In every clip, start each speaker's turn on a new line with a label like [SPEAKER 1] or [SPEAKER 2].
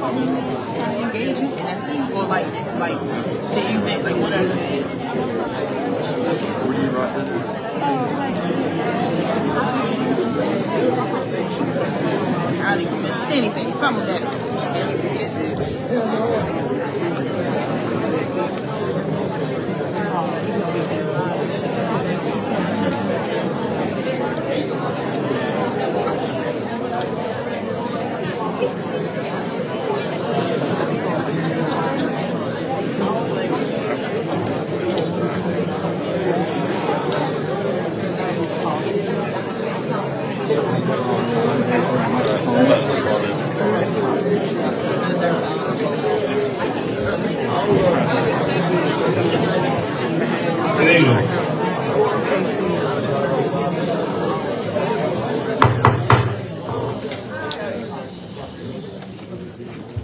[SPEAKER 1] something kind of engaging in that scene, or like the event, like whatever it is. Anything, some of that sort.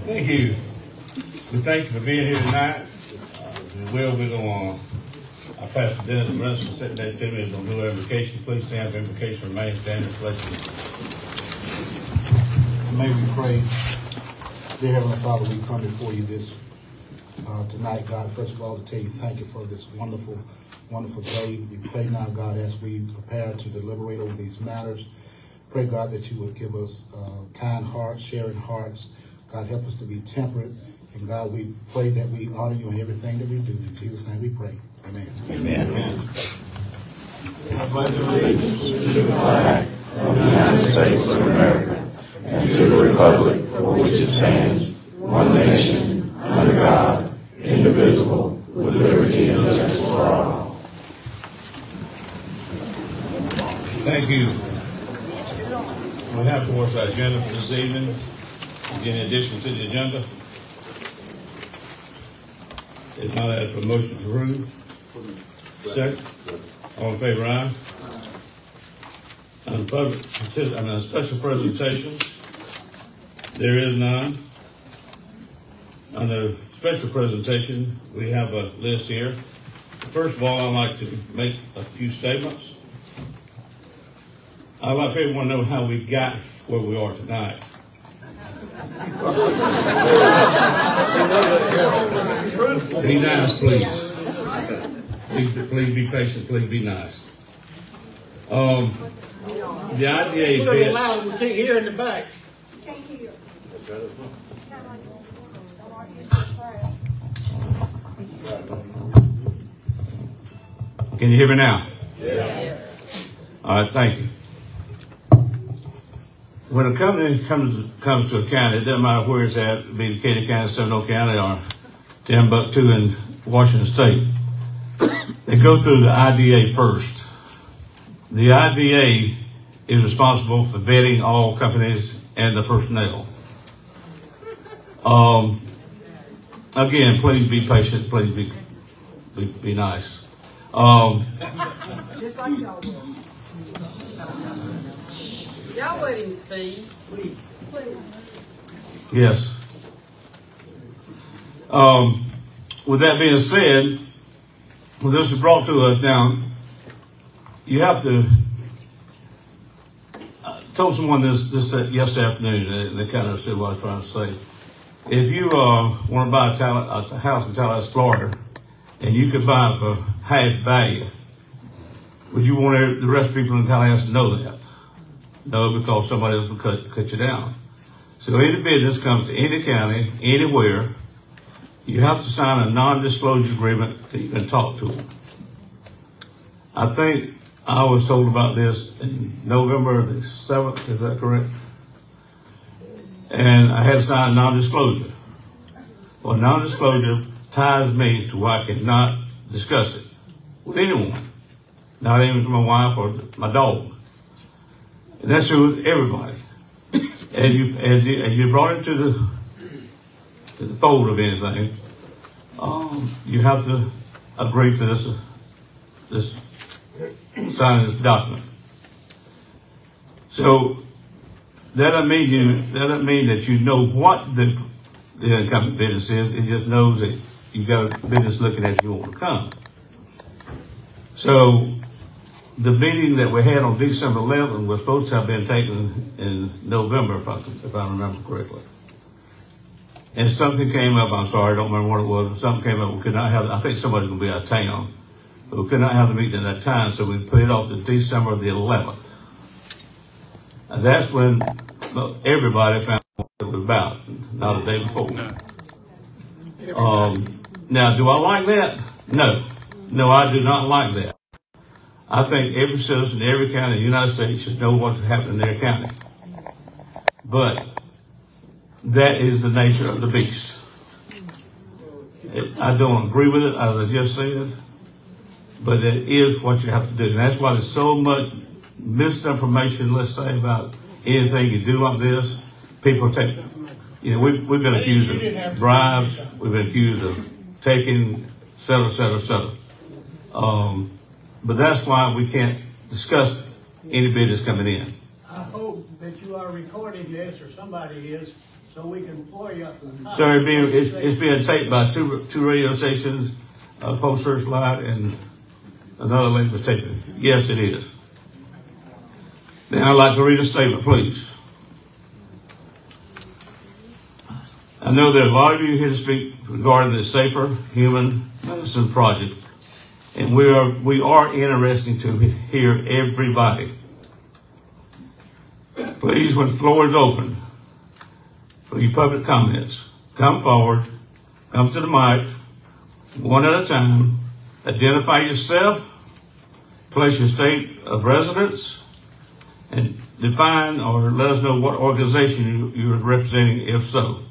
[SPEAKER 2] Thank you. We thank you for being here tonight. We're going to, our Pastor Dennis Brunson sitting there to me, is going to do our invocation. Please stand for invocation. Remain standing. Pledge.
[SPEAKER 3] May we pray. Dear Heavenly Father, we come before you this tonight, God, first of all, to tell you thank you for this wonderful, wonderful day. We pray now, God, as we prepare to deliberate over these matters. Pray, God, that you would give us kind hearts, sharing hearts. God, help us to be temperate. And God, we pray that we honor you in everything that we do. In Jesus' name we pray. Amen.
[SPEAKER 2] Amen. Amen.
[SPEAKER 4] I pledge allegiance to the flag of the United States of America and to the republic for which it stands, one nation, under God, indivisible, with liberty and justice for all.
[SPEAKER 2] Thank you. We have towards our agenda for this evening. Any addition to the agenda? If not, I ask for a motion to approve. Second. All in favor, aye. On special presentations, there is none. On the special presentation, we have a list here. First of all, I'd like to make a few statements. I'd like for everyone to know how we got where we are tonight. Be nice, please. Please be patient. Please be nice. The IDA bids.
[SPEAKER 5] We can't hear in the back.
[SPEAKER 2] Can you hear me now? Yes. All right, thank you. When a company comes to a county, it doesn't matter where it's at, be it Katy County, Seminole County, or Timbuktu in Washington State. They go through the IDA first. The IDA is responsible for vetting all companies and the personnel. Again, please be patient. Please be nice.
[SPEAKER 6] Just like y'all will. Y'all let him speak. Please.
[SPEAKER 2] Yes. With that being said, when this is brought to us now, you have to. I told someone this yesterday afternoon, and they kind of said what I was trying to say. If you want to buy a house in Tallahassee, Florida, and you could buy it for half value, would you want the rest of the people in Tallahassee to know that? No, because somebody else will cut you down. So any business comes to any county, anywhere, you have to sign a non-disclosure agreement that you can talk to them. I think I was told about this in November the 7th, is that correct? And I had to sign non-disclosure. Well, non-disclosure ties me to where I cannot discuss it with anyone, not even with my wife or my dog. And that's true with everybody. As you brought into the fold of anything, you have to agree to this signing this document. So that doesn't mean that you know what the incoming business is. It just knows that you got a business looking at you want to come. So the meeting that we had on December 11th was supposed to have been taken in November, if I remember correctly. and something came up. I'm sorry, I don't remember what it was. But something came up. We could not have. I think somebody's going to be out of town, but we could not have the meeting at that time, so we put it off to December the 11th. And that's when everybody found out what it was about, not the day before. Now, do I like that? No, I do not like that. I think every citizen in every county in the United States should know what's happening in their county. But that is the nature of the beast. I don't agree with it, as I just said, but it is what you have to do. And that's why there's so much misinformation, let's say, about anything you do like this. People take, we've been accused of bribes, we've been accused of taking, et cetera, et cetera, et cetera. But that's why we can't discuss any business coming in.
[SPEAKER 5] I hope that you are recording this, or somebody is, so we can employ you.
[SPEAKER 2] Sir, it's being taped by two radio stations, Post Searchlight, and another lady was taping. Yes, it is. Now I'd like to read a statement, please. I know there are a lot of you here to speak regarding the Safer Human Medicine Project, and we are interested to hear everybody. Please, when the floor is open for your public comments, come forward, come to the mic, one at a time, identify yourself, place your state of residence, and define or let us know what organization you're representing, if so.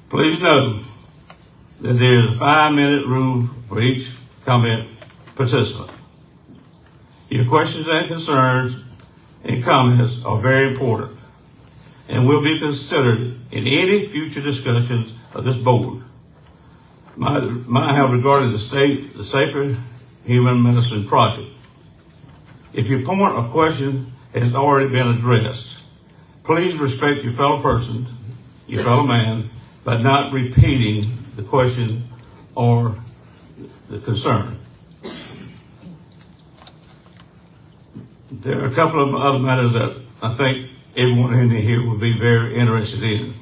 [SPEAKER 2] Please know that there is a 5-minute rule for each comment participant. Your questions and concerns and comments are very important and will be considered in any future discussions of this board. Might have regarding the Safer Human Medicine Project. If your point or question has already been addressed, please respect your fellow person, your fellow man, by not repeating the question or the concern. There are a couple of other matters that I think everyone in here would be very interested in.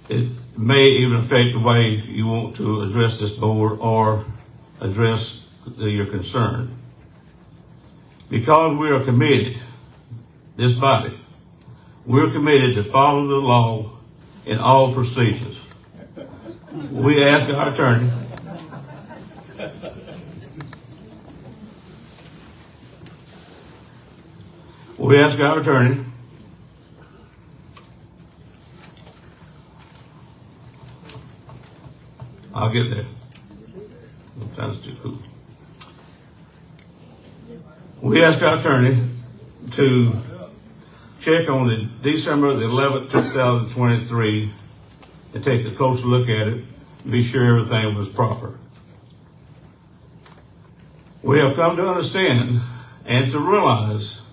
[SPEAKER 2] It may even affect the way you want to address this board or address your concern. Because we are committed, this body, we're committed to follow the law in all procedures. We ask our attorney I'll get there. Sounds too cool. We ask our attorney to check on the December the 11th, 2023 and take a closer look at it and be sure everything was proper. We have come to understand and to realize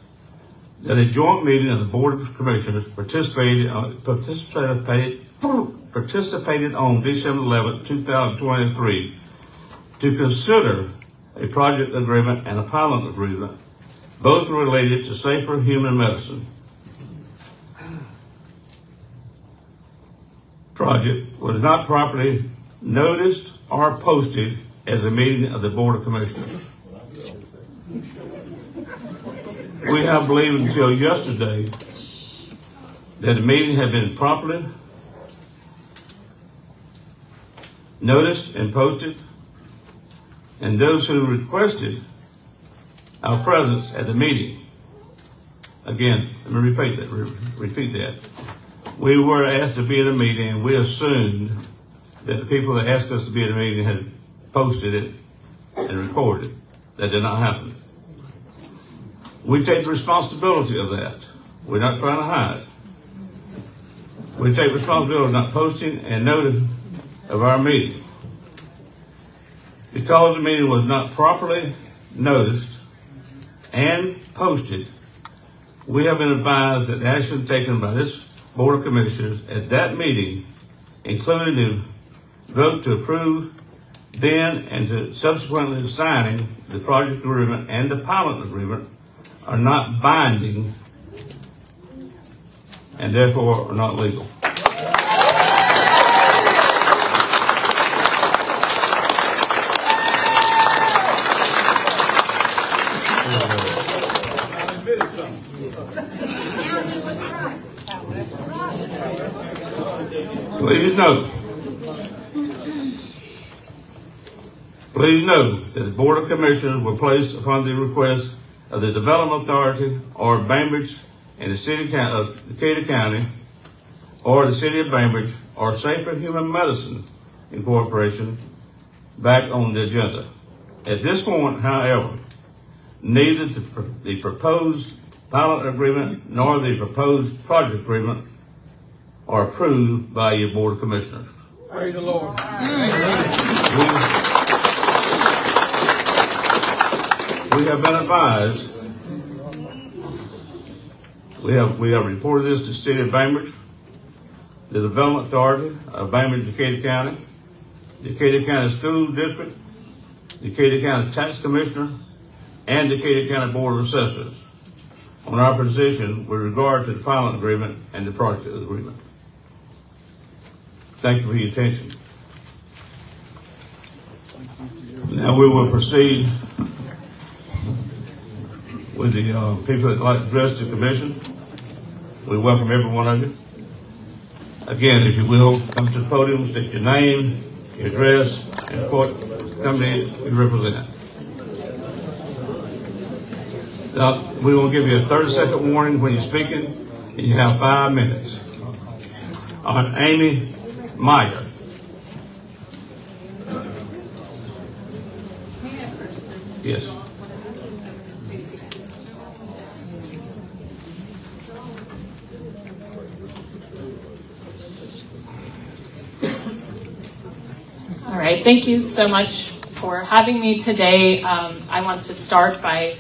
[SPEAKER 2] that a joint meeting of the Board of Commissioners participated on December 11th, 2023 to consider a project agreement and a pilot agreement, both related to Safer Human Medicine. Project was not properly noticed or posted as a meeting of the Board of Commissioners. We have believed until yesterday that the meeting had been properly noticed and posted, and those who requested our presence at the meeting, again, let me repeat that. We were asked to be at a meeting, and we assumed that the people that asked us to be at a meeting had posted it and recorded it. That did not happen. We take the responsibility of that. We're not trying to hide. We take responsibility of not posting and noting of our meeting. Because the meeting was not properly noticed and posted, we have been advised that action taken by this Board of Commissioners at that meeting, including the vote to approve then and to subsequently signing the project agreement and the pilot agreement, are not binding and therefore are not legal. Please note that the Board of Commissioners will place upon the request of the Development Authority or Bainbridge in the city of Decatur County or the city of Bainbridge or Safer Human Medicine Incorporation back on the agenda. At this point, however, neither the proposed pilot agreement nor the proposed project agreement are approved by your Board of Commissioners.
[SPEAKER 5] Praise the Lord.
[SPEAKER 2] We have been advised. We have reported this to the city of Bainbridge, the Development Authority of Bainbridge, Decatur County, Decatur County School District, Decatur County Tax Commissioner, and Decatur County Board of Assessors on our position with regard to the pilot agreement and the project agreement. Thank you for your attention. Now we will proceed with the people that like to address the commission. We welcome every one of you. Again, if you will, come to the podium, state your name, your address, and what company you represent. We will give you a 30-second warning when you're speaking, and you have 5 minutes. On Amy Meyer. Yes.
[SPEAKER 7] All right, thank you so much for having me today. I want to start by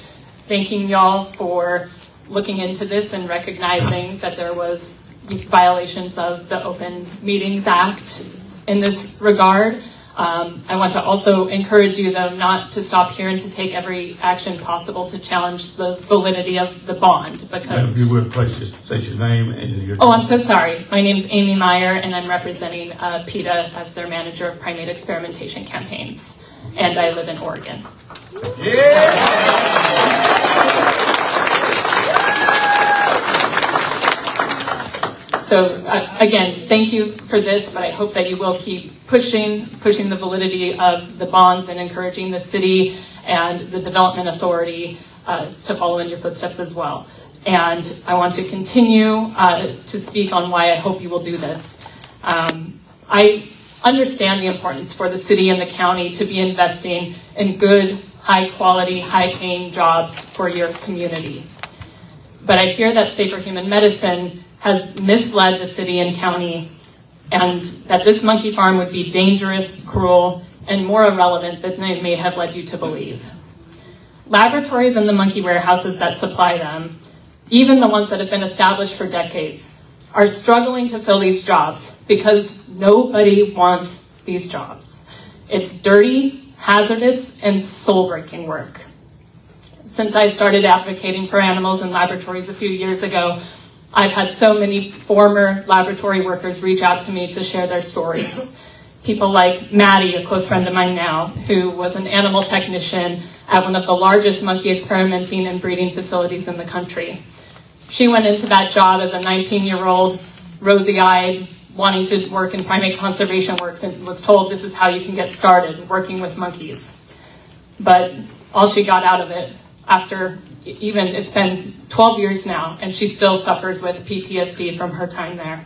[SPEAKER 7] thanking y'all for looking into this and recognizing that there was violations of the Open Meetings Act in this regard. I want to also encourage you, though, not to stop here and to take every action possible to challenge the validity of the bond, because...
[SPEAKER 2] If you would, please just say your name and your...
[SPEAKER 7] Oh, I'm so sorry. My name's Amy Meyer, and I'm representing PETA as their manager of primate experimentation campaigns, and I live in Oregon. So again, thank you for this, but I hope that you will keep pushing the validity of the bonds and encouraging the city and the development authority to follow in your footsteps as well. And I want to continue to speak on why I hope you will do this. I understand the importance for the city and the county to be investing in good, high quality, high paying jobs for your community. But I fear that Safer Human Medicine has misled the city and county, and that this monkey farm would be dangerous, cruel, and more irrelevant than they may have led you to believe. Laboratories and the monkey warehouses that supply them, even the ones that have been established for decades, are struggling to fill these jobs because nobody wants these jobs. It's dirty, hazardous, and soul-breaking work. Since I started advocating for animals in laboratories a few years ago, I've had so many former laboratory workers reach out to me to share their stories. People like Maddie, a close friend of mine now, who was an animal technician at one of the largest monkey experimenting and breeding facilities in the country. She went into that job as a 19-year-old, rosy-eyed, wanting to work in primate conservation works, and was told this is how you can get started, working with monkeys. But all she got out of it, after it's been 12 years now, and she still suffers with PTSD from her time there.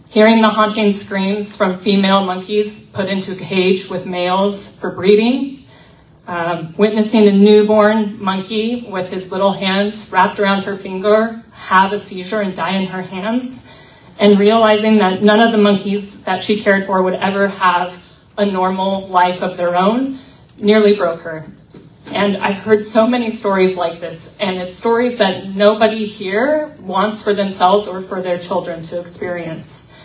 [SPEAKER 7] Hearing the haunting screams from female monkeys put into a cage with males for breeding, witnessing a newborn monkey with his little hands wrapped around her finger have a seizure and die in her hands, and realizing that none of the monkeys that she cared for would ever have a normal life of their own, nearly broke her. And I've heard so many stories like this, and it's stories that nobody here wants for themselves or for their children to experience.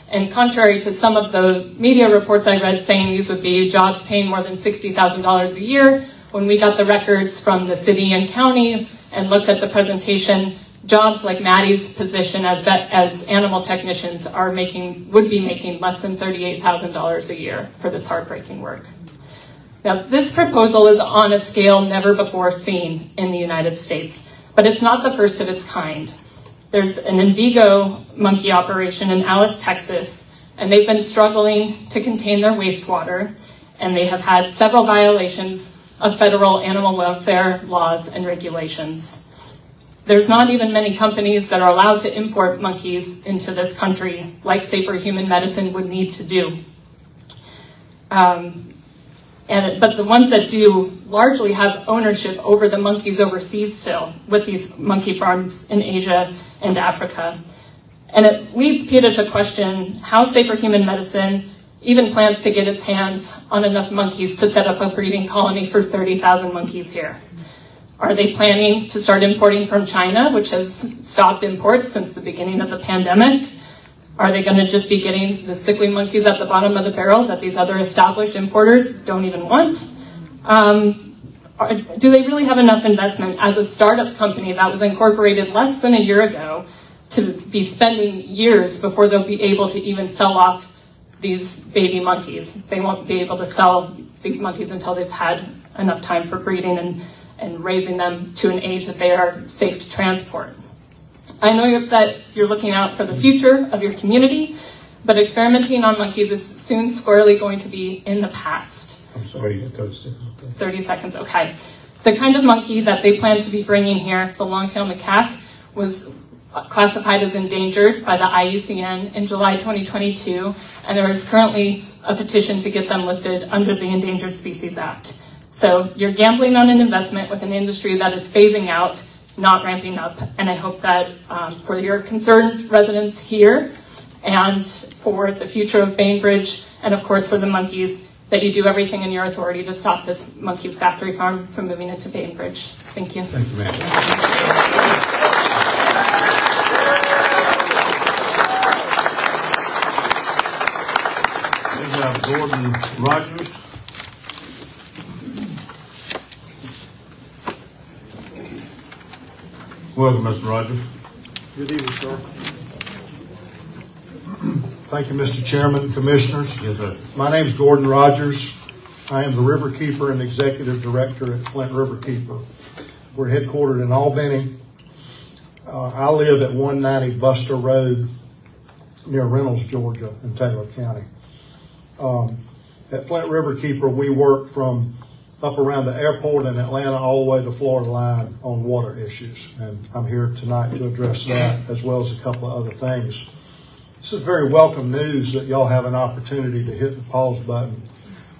[SPEAKER 7] And contrary to some of the media reports I read saying these would be jobs paying more than $60,000 a year, when we got the records from the city and county and looked at the presentation, jobs like Maddie's position as animal technicians would be making less than $38,000 a year for this heartbreaking work. Now, this proposal is on a scale never before seen in the United States, but it's not the first of its kind. There's an Envigo monkey operation in Alice, Texas, and they've been struggling to contain their wastewater, and they have had several violations of federal animal welfare laws and regulations. There's not even many companies that are allowed to import monkeys into this country, like Safer Human Medicine would need to do. But the ones that do largely have ownership over the monkeys overseas still, with these monkey farms in Asia and Africa. And it leads PETA to question how Safer Human Medicine even plans to get its hands on enough monkeys to set up a breeding colony for 30,000 monkeys here. Are they planning to start importing from China, which has stopped imports since the beginning of the pandemic? Are they going to just be getting the sickly monkeys at the bottom of the barrel that these other established importers don't even want? Do they really have enough investment as a startup company that was incorporated less than a year ago to be spending years before they'll be able to even sell off these baby monkeys? They won't be able to sell these monkeys until they've had enough time for breeding and raising them to an age that they are safe to transport. I know that you're looking out for the future of your community, but experimenting on monkeys is soon squarely going to be in the past.
[SPEAKER 2] I'm sorry, you got 30 seconds.
[SPEAKER 7] 30 seconds, okay. The kind of monkey that they plan to be bringing here, the long-tailed macaque, was classified as endangered by the IUCN in July 2022, and there is currently a petition to get them listed under the Endangered Species Act. So you're gambling on an investment with an industry that is phasing out, not ramping up, and I hope that for your concerned residents here and for the future of Bainbridge and of course for the monkeys, that you do everything in your authority to stop this monkey factory farm from moving into Bainbridge. Thank you.
[SPEAKER 2] Thank you, ma'am. We have Gordon Rogers. Welcome, Mr. Rogers.
[SPEAKER 8] Good evening, sir. Thank you, Mr. Chairman, Commissioners.
[SPEAKER 2] Yes, sir.
[SPEAKER 8] My name is Gordon Rogers. I am the River Keeper and Executive Director at Flint River Keeper. We're headquartered in Albany. I live at 190 Buster Road near Reynolds, Georgia in Taylor County. At Flint River Keeper, we work from up around the airport in Atlanta all the way to the Florida line on water issues. And I'm here tonight to address that as well as a couple of other things. This is very welcome news that y'all have an opportunity to hit the pause button.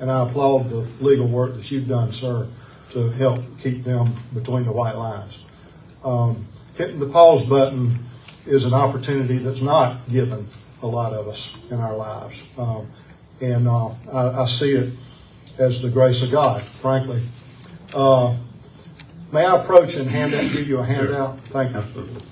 [SPEAKER 8] And I applaud the legal work that you've done, sir, to help keep them between the white lines. Hitting the pause button is an opportunity that's not given a lot of us in our lives. I see it as the grace of God, frankly. May I approach and give you a handout? Thank you.
[SPEAKER 2] Absolutely.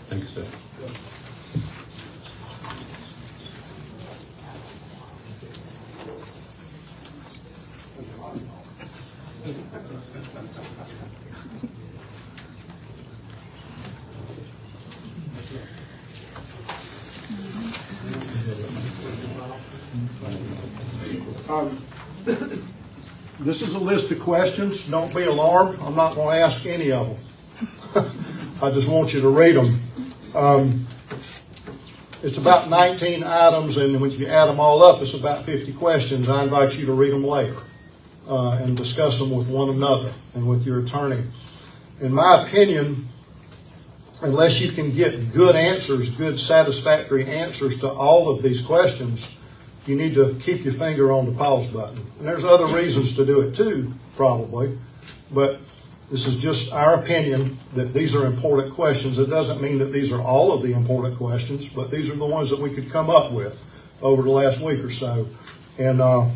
[SPEAKER 2] Thank you, sir.
[SPEAKER 8] This is a list of questions. Don't be alarmed. I'm not going to ask any of them. I just want you to read them. It's about 19 items, and when you add them all up, it's about 50 questions. I invite you to read them later and discuss them with one another and with your attorney. In my opinion, unless you can get good answers, good satisfactory answers to all of these questions, you need to keep your finger on the pause button. And there's other reasons to do it too, probably, but this is just our opinion that these are important questions. It doesn't mean that these are all of the important questions, but these are the ones that we could come up with over the last week or so. And I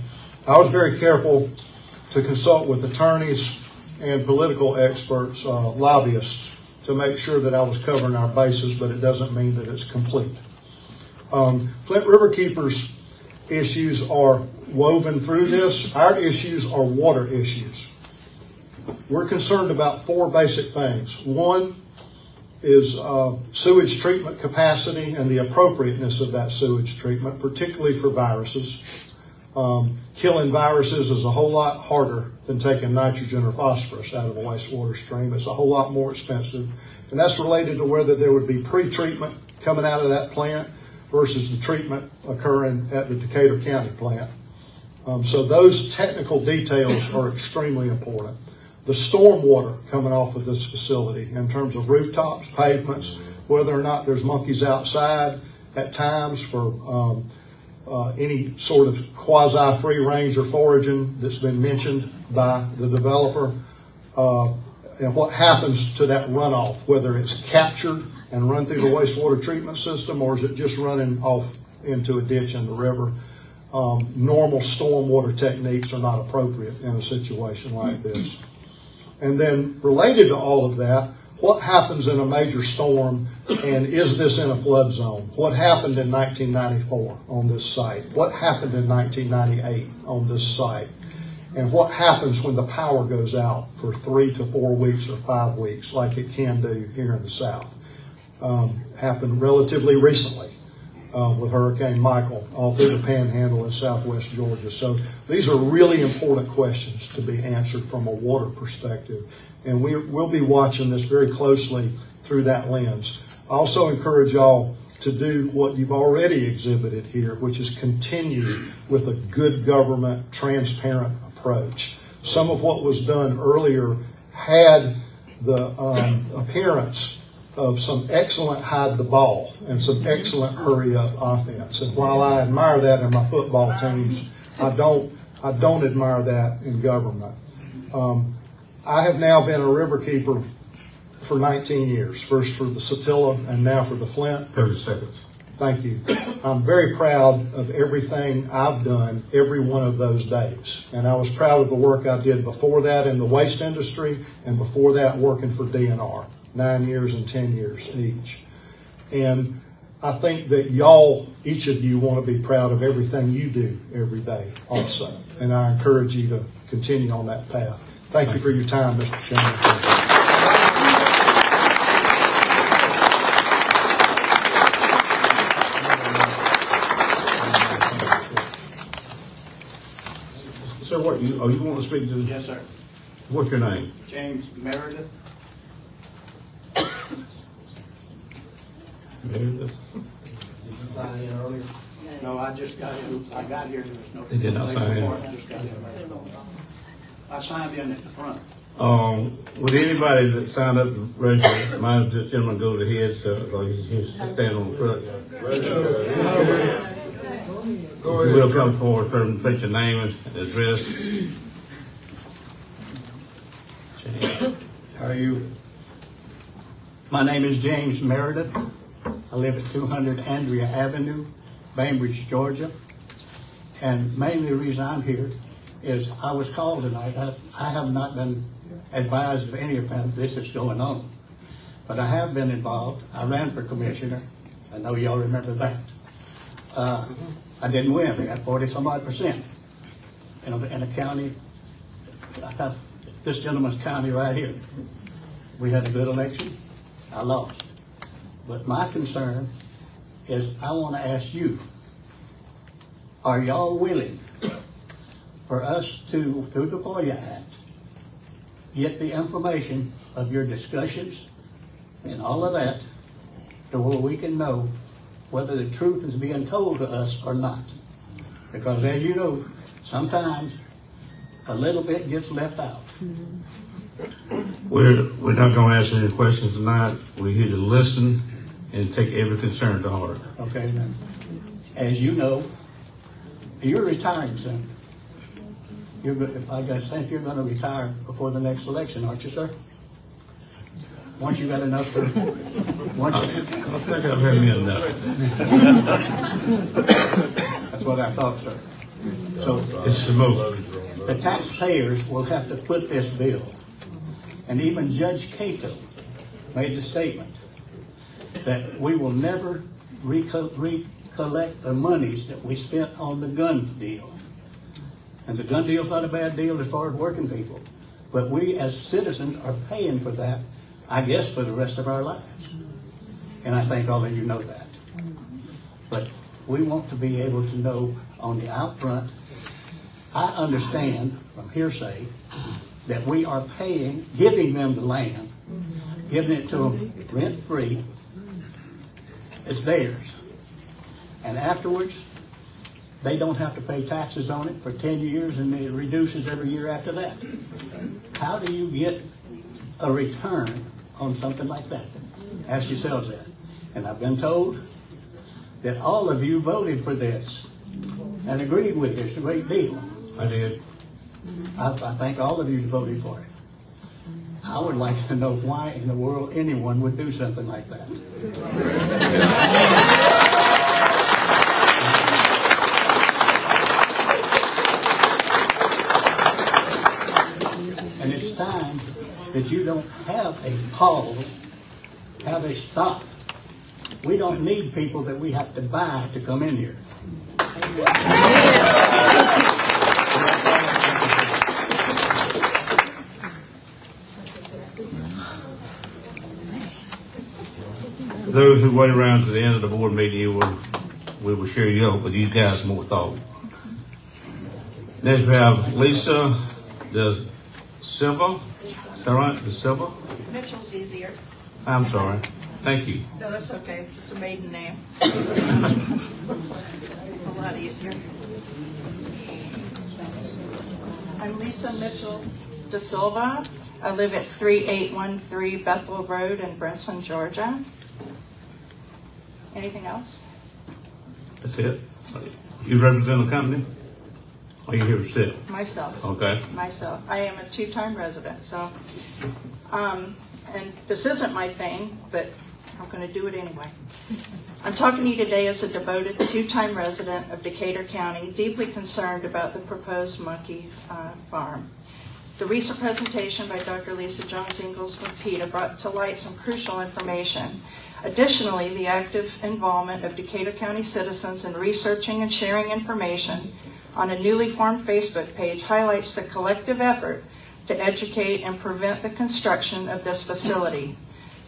[SPEAKER 8] was very careful to consult with attorneys and political experts, lobbyists, to make sure that I was covering our bases, but it doesn't mean that it's complete. Flint River Keepers issues are woven through this. Our issues are water issues. We're concerned about 4 basic things. One is sewage treatment capacity and the appropriateness of that sewage treatment, particularly for viruses. Killing viruses is a whole lot harder than taking nitrogen or phosphorus out of a wastewater stream. It's a whole lot more expensive. And that's related to whether there would be pre-treatment coming out of that plant versus the treatment occurring at the Decatur County plant. So those technical details are extremely important. The stormwater coming off of this facility in terms of rooftops, pavements, whether or not there's monkeys outside at times for any sort of quasi-free range or foraging that's been mentioned by the developer, and what happens to that runoff, whether it's captured and run through the wastewater treatment system, or is it just running off into a ditch in the river. Normal stormwater techniques are not appropriate in a situation like this. And then related to all of that, what happens in a major storm, and is this in a flood zone? What happened in 1994 on this site? What happened in 1998 on this site? And what happens when the power goes out for 3 to 4 weeks or 5 weeks, like it can do here in the South? Happened relatively recently with Hurricane Michael all through the Panhandle in southwest Georgia. So these are really important questions to be answered from a water perspective. And we'll be watching this very closely through that lens. I also encourage y'all to do what you've already exhibited here, which is continue with a good government, transparent approach. Some of what was done earlier had the appearance of some excellent hide the ball and some excellent hurry up offense. And while I admire that in my football teams, I don't admire that in government. I have now been a river keeper for 19 years, first for the Satilla and now for the Flint.
[SPEAKER 2] 30 seconds.
[SPEAKER 8] Thank you. I'm very proud of everything I've done every one of those days. And I was proud of the work I did before that in the waste industry and before that working for DNR, 9 years and 10 years each. And I think that y'all, each of you, want to be proud of everything you do every day also. And I encourage you to continue on that path. Thank you for your time, Mr. Chairman.
[SPEAKER 2] So what, you want to speak to?
[SPEAKER 5] Yes, sir.
[SPEAKER 2] What's your name?
[SPEAKER 5] James Meredith.
[SPEAKER 2] Meredith?
[SPEAKER 1] Sign in earlier.
[SPEAKER 5] No, I just got in. I got here. There was no.
[SPEAKER 2] They did not sign in.
[SPEAKER 5] I just got in. I signed in at the front.
[SPEAKER 2] Would anybody that signed up to register, mind if this gentleman goes ahead, so he's standing on the front? If you will come forward, sir, and state your name and address.
[SPEAKER 5] How are you? My name is James Meredith. I live at 200 Andrea Avenue, Bainbridge, Georgia. And mainly the reason I'm here is I was called tonight. I have not been advised of any of this is going on. But I have been involved. I ran for commissioner. I know y'all remember that. I didn't win. I got 40-some-odd% in a county. I got this gentleman's county right here. We had a good election. I lost. But my concern is I want to ask you, are y'all willing for us to, through the FOIA Act, get the information of your discussions and all of that to where we can know whether the truth is being told to us or not? Because as you know, sometimes a little bit gets left out.
[SPEAKER 2] We're not going to ask any questions tonight. We're here to listen and take every concern to heart.
[SPEAKER 5] Okay, then. As you know, you're retiring soon. I think you're going to retire before the next election, aren't you, sir? Once you got enough for... Once you,
[SPEAKER 2] I think I've had me enough.
[SPEAKER 5] that's what I thought, sir. So
[SPEAKER 2] It's the most.
[SPEAKER 5] the taxpayers will have to foot this bill. And even Judge Cato made the statement that we will never recollect the monies that we spent on the gun deal. And the gun deal's not a bad deal as far as working people. But we as citizens are paying for that, I guess, for the rest of our lives. And I think all of you know that. But we want to be able to know on the out front. I understand from hearsay that we are paying, giving them the land, giving it to them rent-free. It's theirs. And afterwards, they don't have to pay taxes on it for 10 years, and it reduces every year after that. How do you get a return on something like that as she sells that? And I've been told that all of you voted for this and agreed with this a great deal.
[SPEAKER 2] I did.
[SPEAKER 5] I think all of you voted for it. I would like to know why in the world anyone would do something like that. And it's time that you don't have a pause, have a stop. We don't need people that we have to buy to come in here.
[SPEAKER 2] Those who wait around to the end of the board meeting, we will share you up with you guys more thought. Next we have Lisa De Silva. Is that right? De Silva?
[SPEAKER 9] Mitchell's easier.
[SPEAKER 2] I'm sorry. Thank you.
[SPEAKER 9] No, that's okay. It's a maiden name. A lot easier. I'm Lisa Mitchell De Silva. I live at 3813 Bethel Road in Brinson, Georgia. Anything else?
[SPEAKER 2] That's it? You represent the company? Or are you here to sit?
[SPEAKER 9] Myself.
[SPEAKER 2] Okay.
[SPEAKER 9] Myself. I am a two-time resident, so, and this isn't my thing, but I'm going to do it anyway. I'm talking to you today as a devoted two-time resident of Decatur County, deeply concerned about the proposed monkey farm. The recent presentation by Dr. Lisa Jones-Ingalls with PETA brought to light some crucial information. Additionally, the active involvement of Decatur County citizens in researching and sharing information on a newly formed Facebook page highlights the collective effort to educate and prevent the construction of this facility.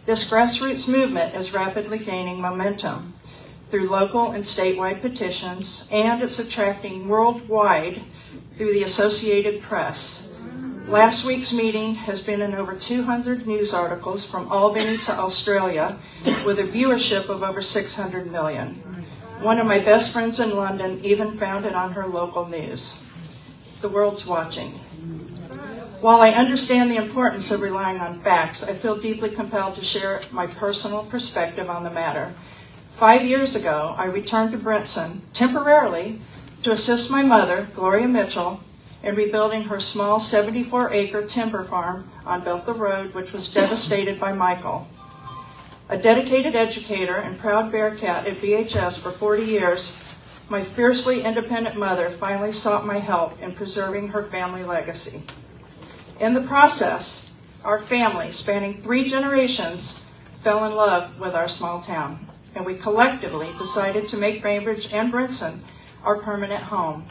[SPEAKER 9] This grassroots movement is rapidly gaining momentum through local and statewide petitions, and it's attracting worldwide through the Associated Press. Last week's meeting has been in over 200 news articles from Albany to Australia with a viewership of over 600 million. One of my best friends in London even found it on her local news. The world's watching. While I understand the importance of relying on facts, I feel deeply compelled to share my personal perspective on the matter. 5 years ago, I returned to Brinson temporarily to assist my mother, Gloria Mitchell, in rebuilding her small 74-acre timber farm on Bethel Road, which was devastated by Michael. A dedicated educator and proud Bearcat at VHS for 40 years, my fiercely independent mother finally sought my help in preserving her family legacy. In the process, our family, spanning 3 generations, fell in love with our small town, and we collectively decided to make Bainbridge and Brinson our permanent home.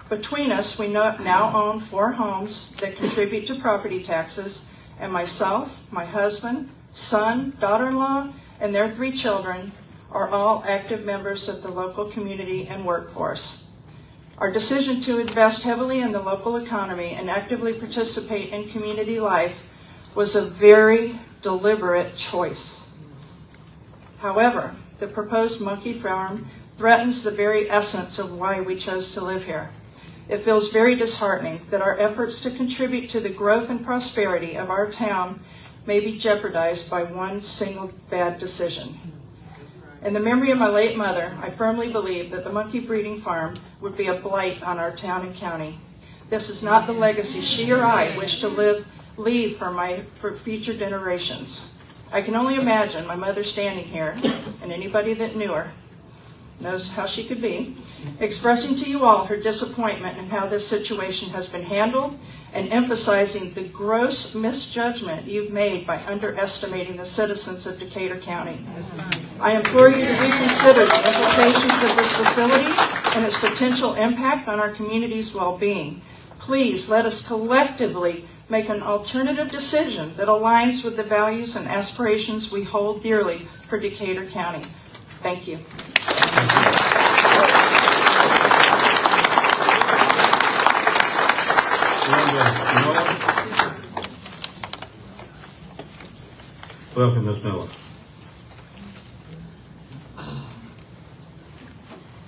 [SPEAKER 9] Between us, we now own 4 homes that contribute to property taxes, and myself, my husband, son, daughter-in-law, and their 3 children are all active members of the local community and workforce. Our decision to invest heavily in the local economy and actively participate in community life was a very deliberate choice. However, the proposed monkey farm threatens the very essence of why we chose to live here. It feels very disheartening that our efforts to contribute to the growth and prosperity of our town may be jeopardized by one single bad decision. In the memory of my late mother, I firmly believe that the monkey breeding farm would be a blight on our town and county. This is not the legacy she or I wish to leave for future generations. I can only imagine my mother standing here, and anybody that knew her knows how she could be, expressing to you all her disappointment in how this situation has been handled and emphasizing the gross misjudgment you've made by underestimating the citizens of Decatur County. I implore you to reconsider the implications of this facility and its potential impact on our community's well-being. Please let us collectively make an alternative decision that aligns with the values and aspirations we hold dearly for Decatur County. Thank you.
[SPEAKER 2] Welcome, Ms. Miller.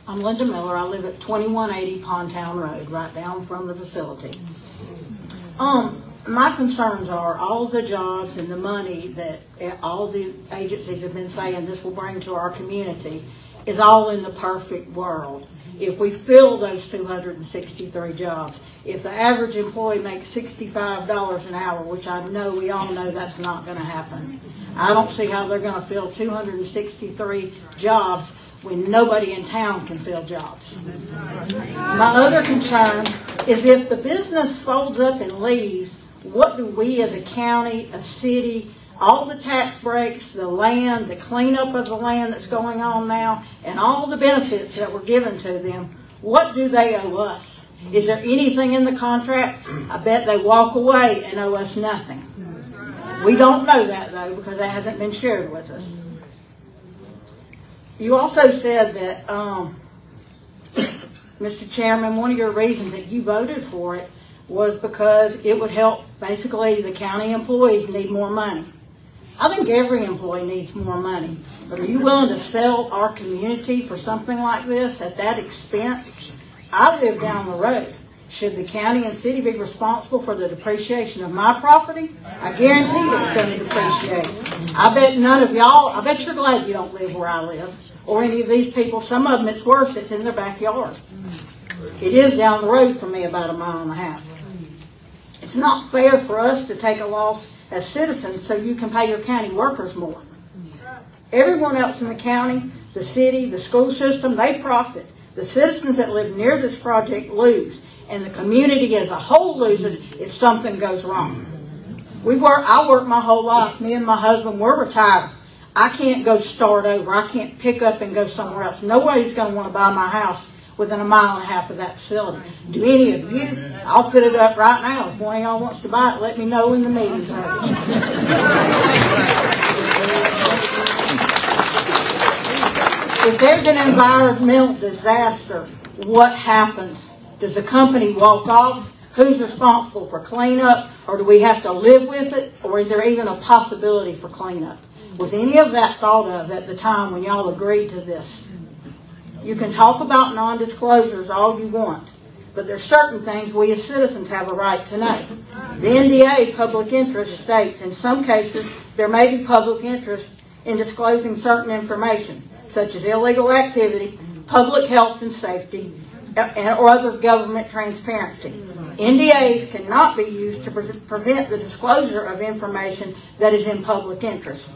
[SPEAKER 10] I'm Linda Miller. I live at 2180 Pondtown Road, right down from the facility. My concerns are all the jobs and the money that all the agencies have been saying this will bring to our community is all in the perfect world. If we fill those 263 jobs, if the average employee makes $65 an hour, which I know we all know that's not going to happen, I don't see how they're going to fill 263 jobs when nobody in town can fill jobs. My other concern is if the business folds up and leaves, what do we as a county, a city, all the tax breaks, the land, the cleanup of the land that's going on now, and all the benefits that were given to them, what do they owe us? Is there anything in the contract? I bet they walk away and owe us nothing. We don't know that, though, because that hasn't been shared with us. You also said that, Mr. Chairman, one of your reasons that you voted for it was because it would help, basically, the county employees need more money. I think every employee needs more money. But are you willing to sell our community for something like this at that expense? I live down the road. Should the county and city be responsible for the depreciation of my property? I guarantee you it's going to depreciate. I bet none of y'all, I bet you're glad you don't live where I live. Or any of these people, some of them it's worse, it's in their backyard. It is down the road from me about 1.5 miles. It's not fair for us to take a loss as citizens so you can pay your county workers more. Everyone else in the county, the city, the school system, they profit. The citizens that live near this project lose. And the community as a whole loses if something goes wrong. I worked my whole life. Me and my husband, we're retired. I can't go start over. I can't pick up and go somewhere else. Nobody's going to want to buy my house within 1.5 miles of that facility. Do any of you? I'll put it up right now. If one of y'all wants to buy it, let me know in the meeting. If there's an environmental disaster, what happens? Does the company walk off? Who's responsible for cleanup? Or do we have to live with it? Or is there even a possibility for cleanup? Was any of that thought of at the time when y'all agreed to this? You can talk about non-disclosures all you want, but there's certain things we as citizens have a right to know. The NDA, public interest, states in some cases there may be public interest in disclosing certain information, such as illegal activity, public health and safety, or other government transparency. NDAs cannot be used to prevent the disclosure of information that is in public interest.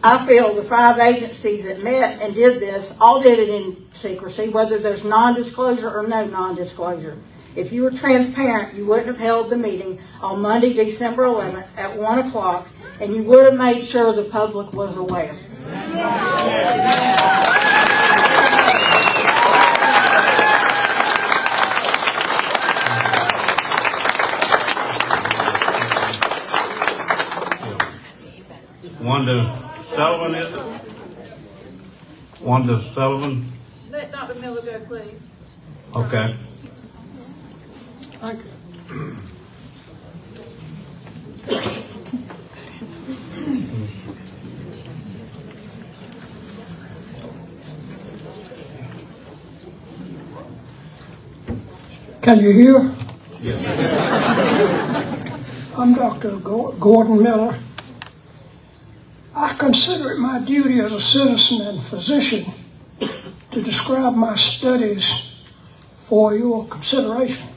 [SPEAKER 10] I feel the 5 agencies that met and did this all did it in secrecy, whether there's non-disclosure or no non-disclosure. If you were transparent, you wouldn't have held the meeting on Monday, December 11th at 1 o'clock, and you would have made sure the public was aware.
[SPEAKER 2] Wanda Sullivan, is it? Wanda Sullivan?
[SPEAKER 6] Let Dr. Miller go, please.
[SPEAKER 2] Okay.
[SPEAKER 11] Thank you. Can you hear?
[SPEAKER 2] Yes.
[SPEAKER 11] I'm Dr. Gordon Miller. I consider it my duty as a citizen and physician to describe my studies for your consideration.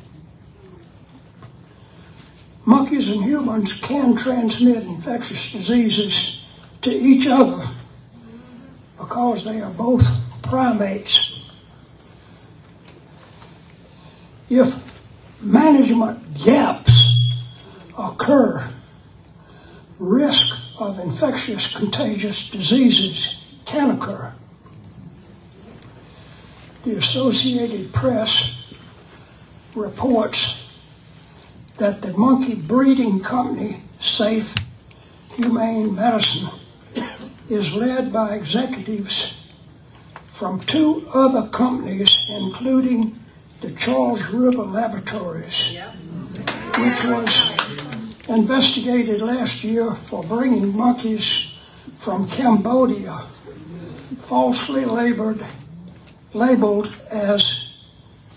[SPEAKER 11] Monkeys and humans can transmit infectious diseases to each other because they are both primates. If management gaps occur, risk of infectious contagious diseases can occur. the Associated Press reports that the monkey breeding company, Safe Humane Medicine, is led by executives from 2 other companies, including the Charles River Laboratories, which was investigated last year for bringing monkeys from Cambodia, falsely labeled as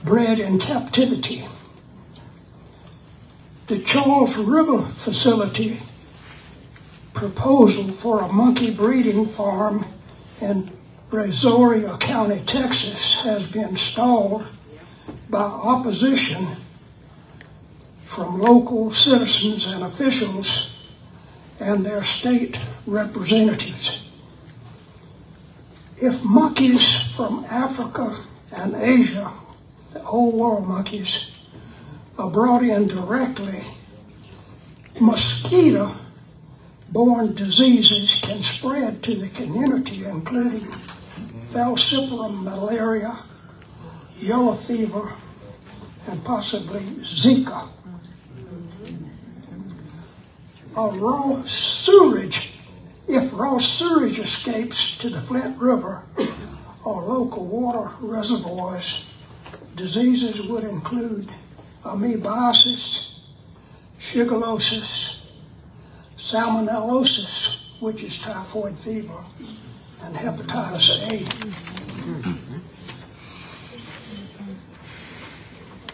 [SPEAKER 11] bred in captivity. The Charles River facility proposal for a monkey breeding farm in Brazoria County, Texas, has been stalled by opposition from local citizens and officials and their state representatives. If monkeys from Africa and Asia, the old world monkeys, are brought in directly, mosquito-borne diseases can spread to the community, including falciparum malaria, yellow fever, and possibly Zika. If raw sewage escapes to the Flint River or local water reservoirs, diseases would include amoebiasis, shigellosis, salmonellosis, which is typhoid fever, and hepatitis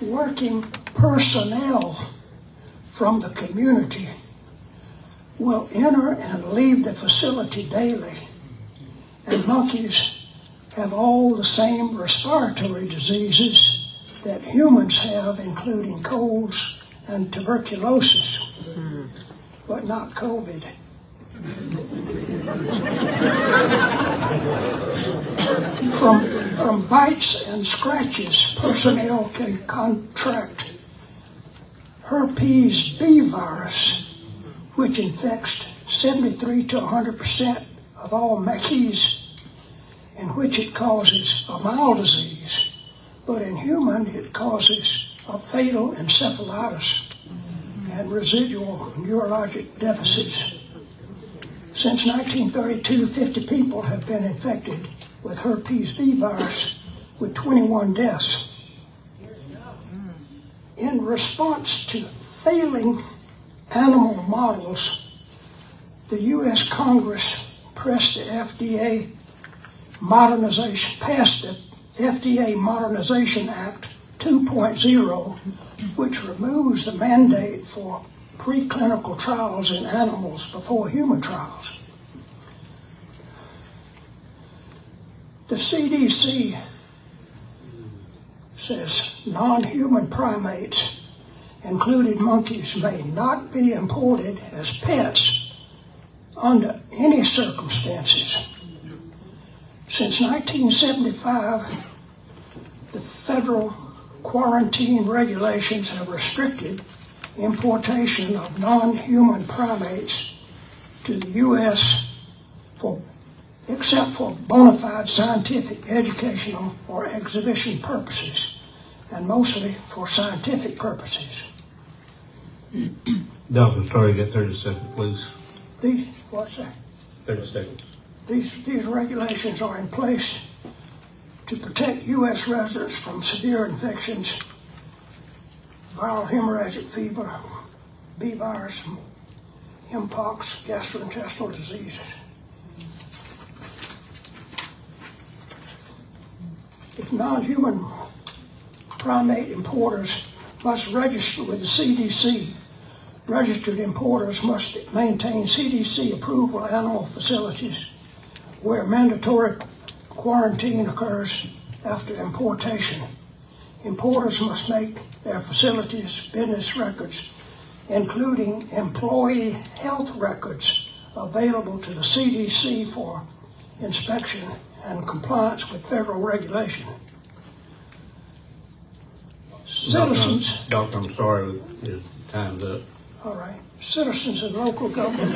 [SPEAKER 11] A. Working personnel from the community will enter and leave the facility daily, and monkeys have all the same respiratory diseases that humans have, including colds and tuberculosis, but not COVID. From bites and scratches, personnel can contract herpes B virus, which infects 73 to 100% of all monkeys, in which it causes a mild disease, but in human it causes a fatal encephalitis and residual neurologic deficits. Since 1932, 50 people have been infected with herpes B virus, with 21 deaths. In response to failing animal models, the U.S. Congress passed the FDA Modernization Act 2.0, which removes the mandate for preclinical trials in animals before human trials. The CDC says non-human primates, including monkeys, may not be imported as pets under any circumstances. Since 1975, the federal quarantine regulations have restricted importation of non-human primates to the U.S. except for bona fide scientific, educational, or exhibition purposes, and mostly for scientific purposes.
[SPEAKER 2] Doctor, sorry, get 30 seconds, please.
[SPEAKER 11] What's that?
[SPEAKER 2] 30 seconds.
[SPEAKER 11] These regulations are in place to protect U.S. residents from severe infections, viral hemorrhagic fever, B virus, mpox, gastrointestinal diseases. If non-human primate importers must register with the CDC, registered importers must maintain CDC approval animal facilities where mandatory quarantine occurs after importation. Importers must make their facilities business records, including employee health records, available to the CDC for inspection and compliance with federal regulation. Citizens...
[SPEAKER 2] Doctor, I'm sorry, your time's up.
[SPEAKER 11] All right. Citizens and local government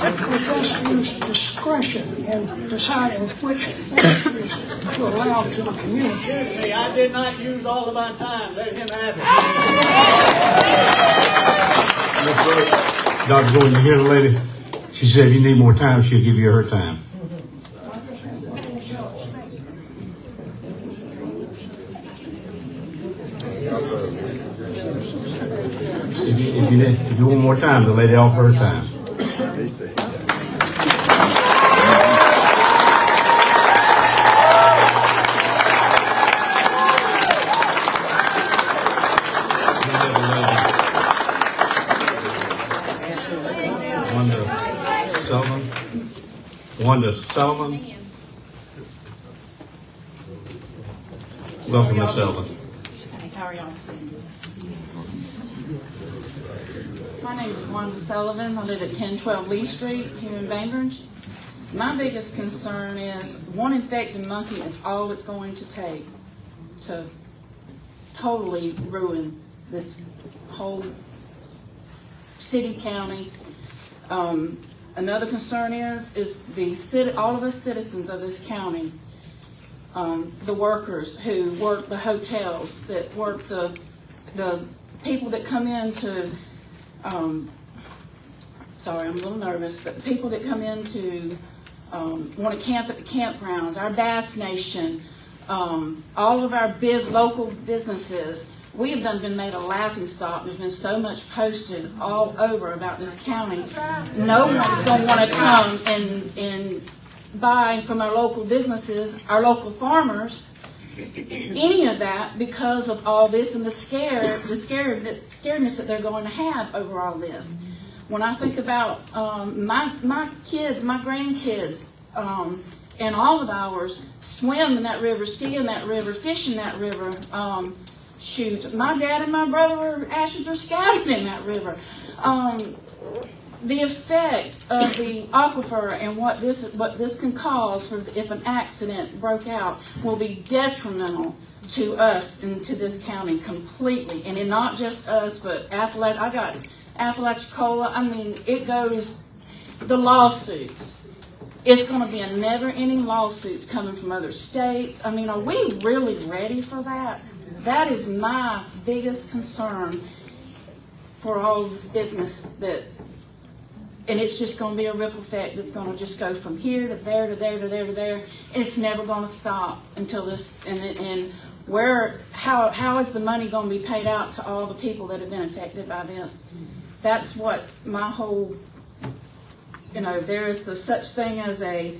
[SPEAKER 11] we best use discretion in deciding which answers to allow to the community.
[SPEAKER 5] Excuse me, I did not use all of my time. Let him have it.
[SPEAKER 2] Dr. Gordon, you hear the lady? She said if you need more time, she'll give you her time. If you want more time, the lady offer her time. Wanda Sullivan. Welcome, Ms. Sullivan.
[SPEAKER 12] How are y'all? My name is Wanda Sullivan. I live at 1012 Lee Street here in Bainbridge. My biggest concern is one infected monkey is all it's going to take to totally ruin this whole city, county. Another concern is all of us citizens of this county, the workers who work the hotels, that work the people that come in to, sorry, I'm a little nervous, but the people that come in to want to camp at the campgrounds, our Bass Nation, all of our local businesses. We have been made a laughing stock. There's been so much posted all over about this county. No one's going to want to come and buy from our local businesses, our local farmers, any of that because of all this and the scaredness that they're going to have over all this. When I think about my kids, my grandkids, and all of ours swim in that river, ski in that river, fish in that river. Shoot, my dad and my brother ashes are scattered in that river. The effect of the aquifer and what this can cause if an accident broke out will be detrimental to us and to this county completely. And not just us, but I got Apalachicola. I mean, it goes, the lawsuits. It's going to be a never-ending lawsuits coming from other states. I mean, are we really ready for that? That is my biggest concern for all this business and it's just going to be a ripple effect that's going to just go from here to there to there to there to there, and it's never going to stop until this. And how is the money going to be paid out to all the people that have been affected by this? That's what my whole. There is such thing as a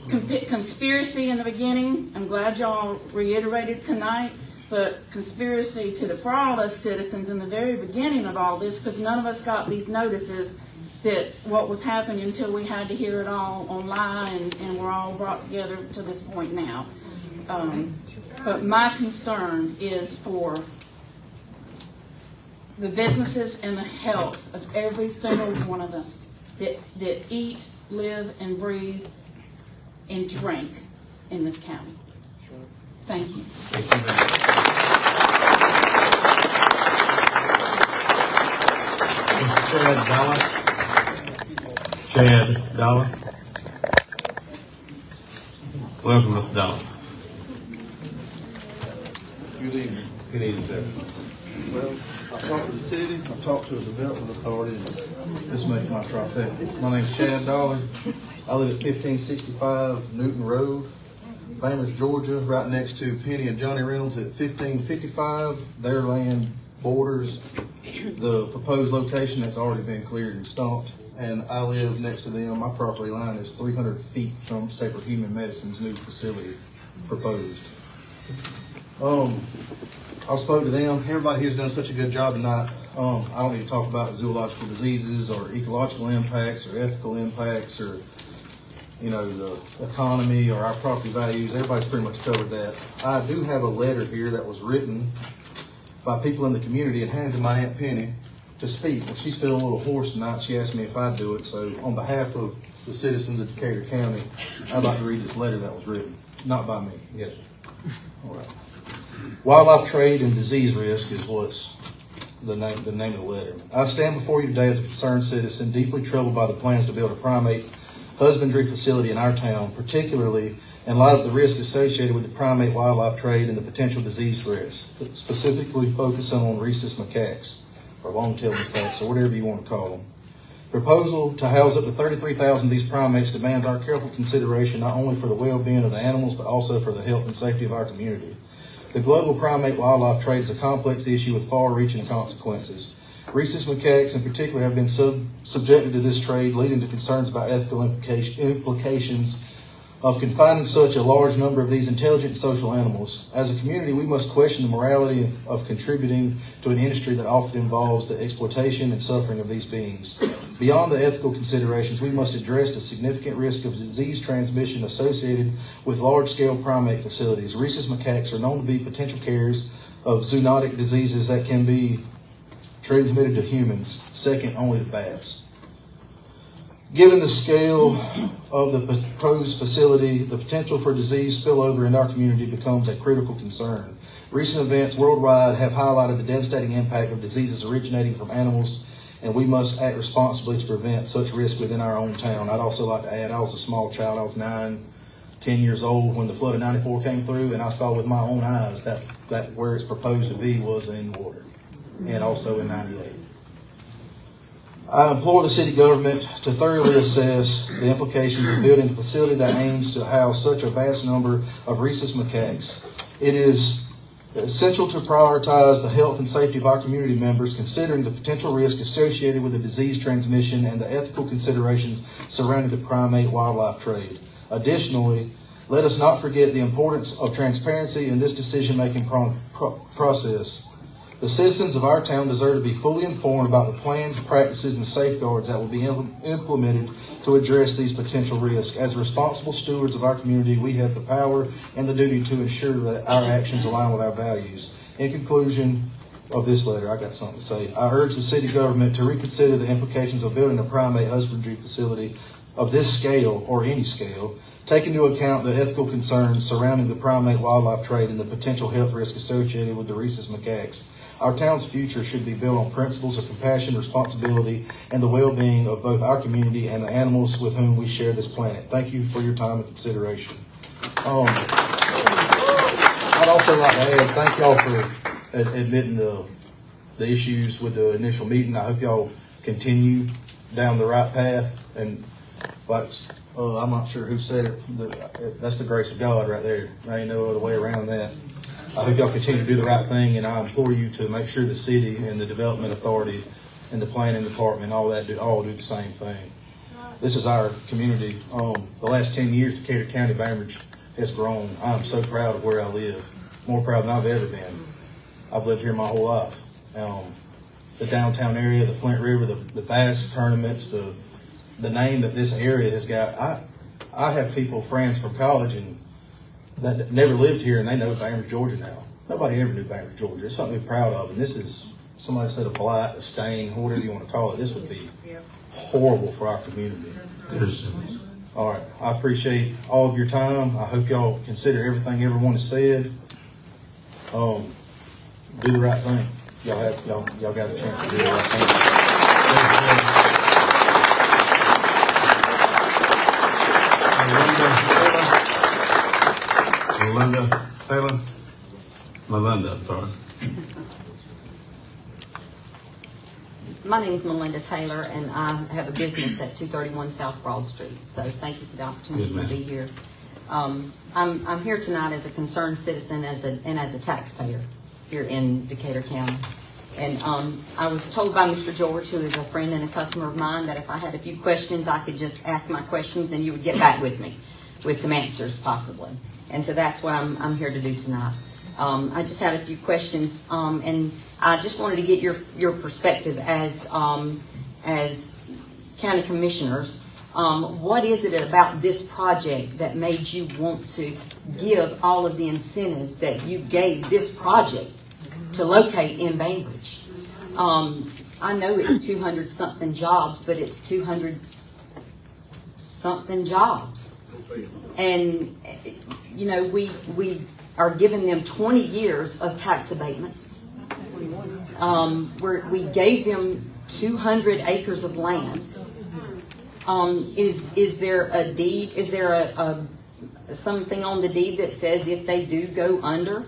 [SPEAKER 12] conspiracy in the beginning. I'm glad y'all reiterated tonight, but conspiracy to defraud us citizens in the very beginning of all this, because none of us got these notices that what was happening until we had to hear it all online, and we're all brought together to this point now. But my concern is for the businesses and the health of every single one of us that eat, live, and breathe and drink in this county. Thank you.
[SPEAKER 2] Chad Dollar. Welcome, Mr. Dollar.
[SPEAKER 13] Good evening.
[SPEAKER 2] Good evening, sir.
[SPEAKER 13] Well, I've talked to the city, I've talked to the development authority, and this makes my trifecta. My name's Chad Dollar. I live at 1565 Newton Road, Bainbridge, Georgia, right next to Penny and Johnny Reynolds at 1555. Their land borders the proposed location that's already been cleared and stumped, and I live next to them. My property line is 300 feet from Sacred Human Medicine's new facility proposed. I spoke to them. Everybody here's done such a good job tonight. I don't need to talk about zoological diseases or ecological impacts or ethical impacts or, the economy or our property values. Everybody's pretty much covered that. I do have a letter here that was written by people in the community and handed to my Aunt Penny to speak. When she's feeling a little hoarse tonight, she asked me if I'd do it. So on behalf of the citizens of Decatur County, I'd like to read this letter that was written, not by me.
[SPEAKER 2] Yes.
[SPEAKER 13] All right. Wildlife trade and disease risk is what's the name of the letter. I stand before you today as a concerned citizen, deeply troubled by the plans to build a primate husbandry facility in our town, particularly in light of the risk associated with the primate wildlife trade and the potential disease threats, specifically focusing on rhesus macaques, or long-tailed macaques, or whatever you want to call them. The proposal to house up to 33,000 of these primates demands our careful consideration not only for the well-being of the animals, but also for the health and safety of our community. The global primate wildlife trade is a complex issue with far-reaching consequences. Rhesus macaques in particular have been subjected to this trade, leading to concerns about ethical implications of confining such a large number of these intelligent social animals. As a community, we must question the morality of contributing to an industry that often involves the exploitation and suffering of these beings. Beyond the ethical considerations, we must address the significant risk of disease transmission associated with large-scale primate facilities. Rhesus macaques are known to be potential carriers of zoonotic diseases that can be transmitted to humans, second only to bats. Given the scale of the proposed facility, the potential for disease spillover in our community becomes a critical concern. Recent events worldwide have highlighted the devastating impact of diseases originating from animals, and we must act responsibly to prevent such risk within our own town. I'd also like to add, I was a small child. I was 9, 10 years old when the flood of '94 came through, and I saw with my own eyes that where it's proposed to be was in water, and also in '98. I implore the city government to thoroughly assess the implications of building a facility that aims to house such a vast number of rhesus macaques. It is essential to prioritize the health and safety of our community members, considering the potential risk associated with the disease transmission and the ethical considerations surrounding the primate wildlife trade. Additionally, let us not forget the importance of transparency in this decision-making process. The citizens of our town deserve to be fully informed about the plans, practices, and safeguards that will be implemented to address these potential risks. As responsible stewards of our community, we have the power and the duty to ensure that our actions align with our values. In conclusion of this letter, I got something to say. I urge the city government to reconsider the implications of building a primate husbandry facility of this scale, or any scale, take into account the ethical concerns surrounding the primate wildlife trade and the potential health risk associated with the rhesus macaques. Our town's future should be built on principles of compassion, responsibility, and the well-being of both our community and the animals with whom we share this planet. Thank you for your time and consideration. I'd also like to add, thank y'all for admitting the issues with the initial meeting. I hope y'all continue down the right path. And like, I'm not sure who said it, that's the grace of God right there. There ain't no other way around that. I hope y'all continue to do the right thing, and I implore you to make sure the city and the development authority and the planning department, all do the same thing. This is our community. The last 10 years, Decatur County, Bainbridge has grown. I'm so proud of where I live, more proud than I've ever been. I've lived here my whole life. The downtown area, the Flint River, the bass tournaments, the name that this area has got. I have people, friends from college, and that never lived here, and they know Bainbridge, Georgia now. Nobody ever knew Bainbridge, Georgia. It's something to be proud of, and this is, somebody said a blight, a stain, whatever you want to call it. This would be horrible for our community. All right, I appreciate all of your time. I hope y'all consider everything everyone has said. Do the right thing. Y'all got a chance to do the right thing.
[SPEAKER 2] Melinda, I'm sorry.
[SPEAKER 14] My name is Melinda Taylor, and I have a business at 231 South Broad Street. So thank you for the opportunity to be here. I'm here tonight as a concerned citizen and as a taxpayer here in Decatur County. And I was told by Mr. George, who is a friend and a customer of mine, that if I had a few questions, I could just ask my questions and you would get back with me with some answers, possibly. And so that's what I'm here to do tonight. I just had a few questions, and I just wanted to get your perspective as county commissioners. What is it about this project that made you want to give all of the incentives that you gave this project to locate in Bainbridge? I know it's 200-something jobs, but it's 200-something jobs. And, you know, we are giving them 20 years of tax abatements. We gave them 200 acres of land. Is there a deed? Is there a something on the deed that says if they do go under,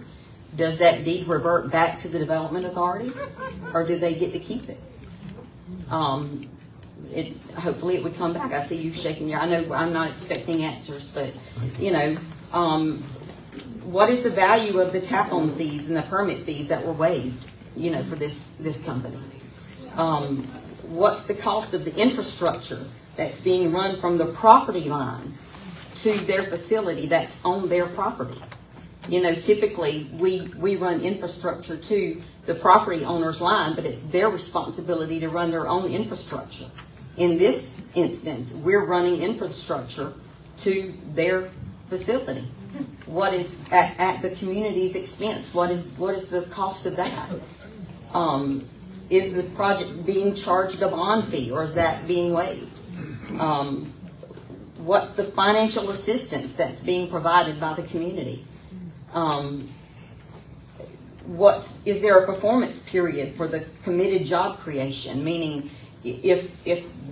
[SPEAKER 14] does that deed revert back to the Development Authority, or do they get to keep it? Hopefully it would come back. I see you shaking your. I know I'm not expecting answers, but you know, what is the value of the tap-on fees and the permit fees that were waived? You know, for this company. What's the cost of the infrastructure that's being run from the property line to their facility that's on their property? You know, typically we run infrastructure to the property owner's line, but it's their responsibility to run their own infrastructure. In this instance, we're running infrastructure to their facility. What is at the community's expense? What is the cost of that? Is the project being charged a bond fee, or is that being waived? What's the financial assistance that's being provided by the community? Is there a performance period for the committed job creation? Meaning, if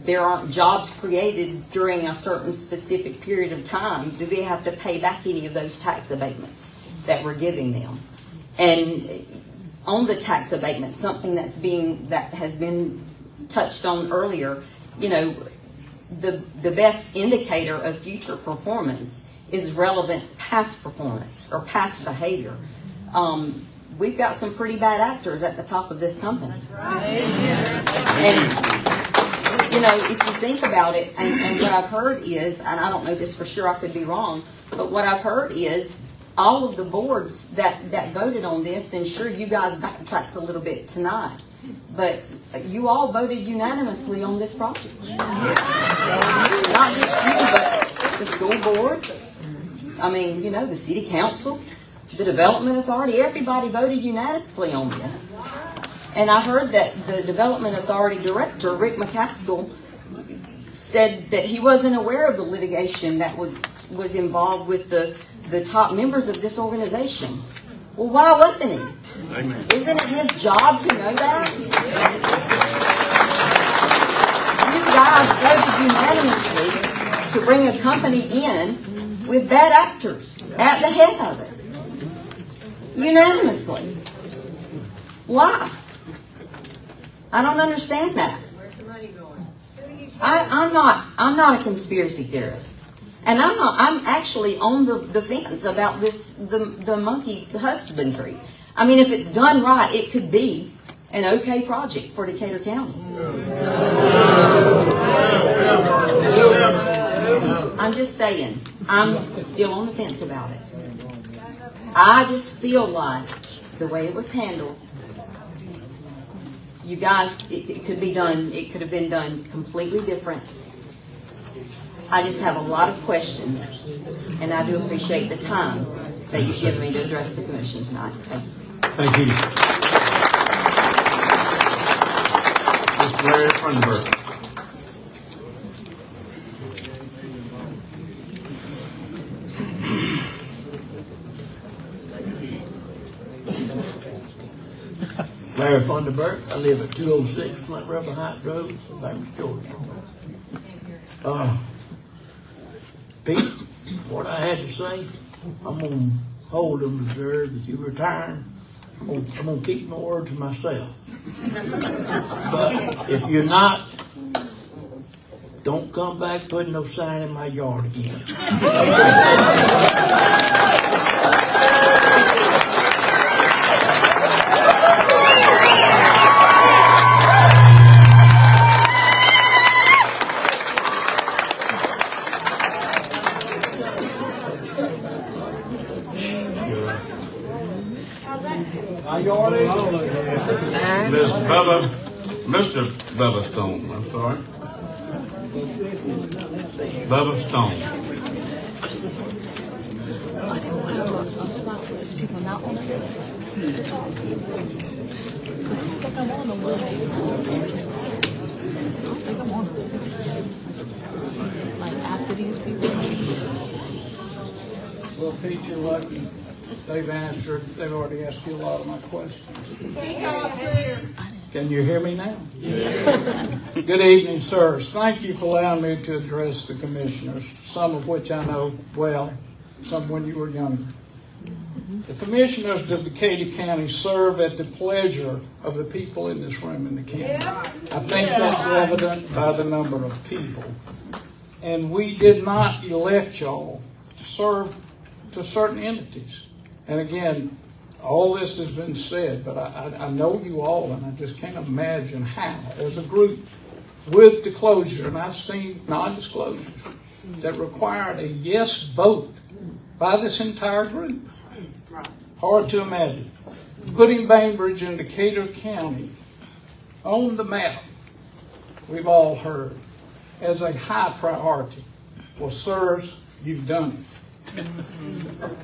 [SPEAKER 14] there aren't jobs created during a certain specific period of time, do they have to pay back any of those tax abatements that we're giving them? And on the tax abatement, something that has been touched on earlier, you know, the best indicator of future performance is relevant past performance or past behavior. We've got some pretty bad actors at the top of this company. And, you know, if you think about it, and what I've heard is, and I don't know this for sure, I could be wrong, but what I've heard is all of the boards that voted on this, and sure, you guys backtracked a little bit tonight, but you all voted unanimously on this project. Not just you, but the school board. I mean, you know, the city council, the Development Authority, everybody voted unanimously on this. And I heard that the Development Authority Director, Rick McCaskill, said that he wasn't aware of the litigation that was involved with the top members of this organization. Well, why wasn't he? Amen. Isn't it his job to know that? You guys voted unanimously to bring a company in with bad actors at the head of it. Unanimously. Why? I don't understand that. I'm not a conspiracy theorist. And I'm actually on the fence about the monkey husbandry. I mean, if it's done right, it could be an okay project for Decatur County. I'm just saying, I'm still on the fence about it. I just feel like the way it was handled, you guys, it could be done, it could have been done completely different. I just have a lot of questions, and I do appreciate the time that you've given me to address the commission tonight.
[SPEAKER 2] Thank you. Mr. Larry Funderburg.
[SPEAKER 15] Larry Funderburg. I live at 206 Flint River Heights Road, Bainbridge, Georgia. Pete, what I had to say, I'm going to hold and reserve. If you retire, I'm going to keep my word to myself. But if you're not, don't come back putting no sign in my yard again.
[SPEAKER 2] Mr. Bubba Stone, I'm sorry. Bubba Stone.
[SPEAKER 1] There's people not on the list. I think I'm on the list. I think I'm on the list. Like after these people.
[SPEAKER 15] Well, Pete, you're lucky.
[SPEAKER 11] they've answered, they've already asked you a lot of my questions.
[SPEAKER 6] Speak up, please.
[SPEAKER 11] Can you hear me now? Good evening, sirs. Thank you for allowing me to address the commissioners, some of which I know well, some when you were younger. The commissioners of Decatur County serve at the pleasure of the people in this room in the county. I think that's evident by the number of people. And we did not elect y'all to serve to certain entities. And again, all this has been said, but I know you all, and I just can't imagine how, as a group, with disclosure, and I've seen non-disclosures that required a yes vote by this entire group. Hard to imagine. Putting Bainbridge in Decatur County on the map, we've all heard, as a high priority. Well, sirs, you've done it,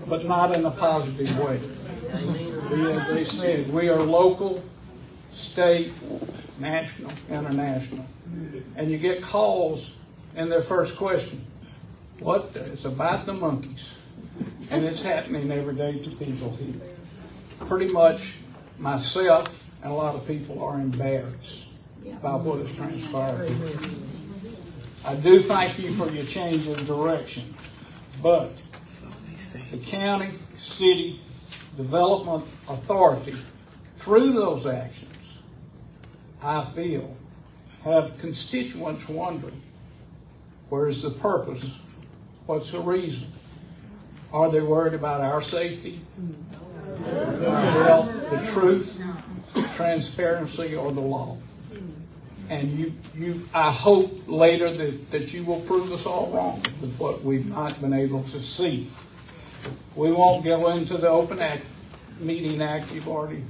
[SPEAKER 11] but not in a positive way. As they said, we are local, state, national, international. And you get calls, and their first question, what? It's about the monkeys. And it's happening every day to people here. Pretty much myself and a lot of people are embarrassed by what has transpired here. I do thank you for your change of direction, but the county, city, development authority, through those actions, I feel, have constituents wondering, where's the purpose? What's the reason? Are they worried about our safety, our health, the truth, transparency, or the law? And I hope later that you will prove us all wrong with what we've not been able to see. We won't go into the Open Meeting Act. You've already,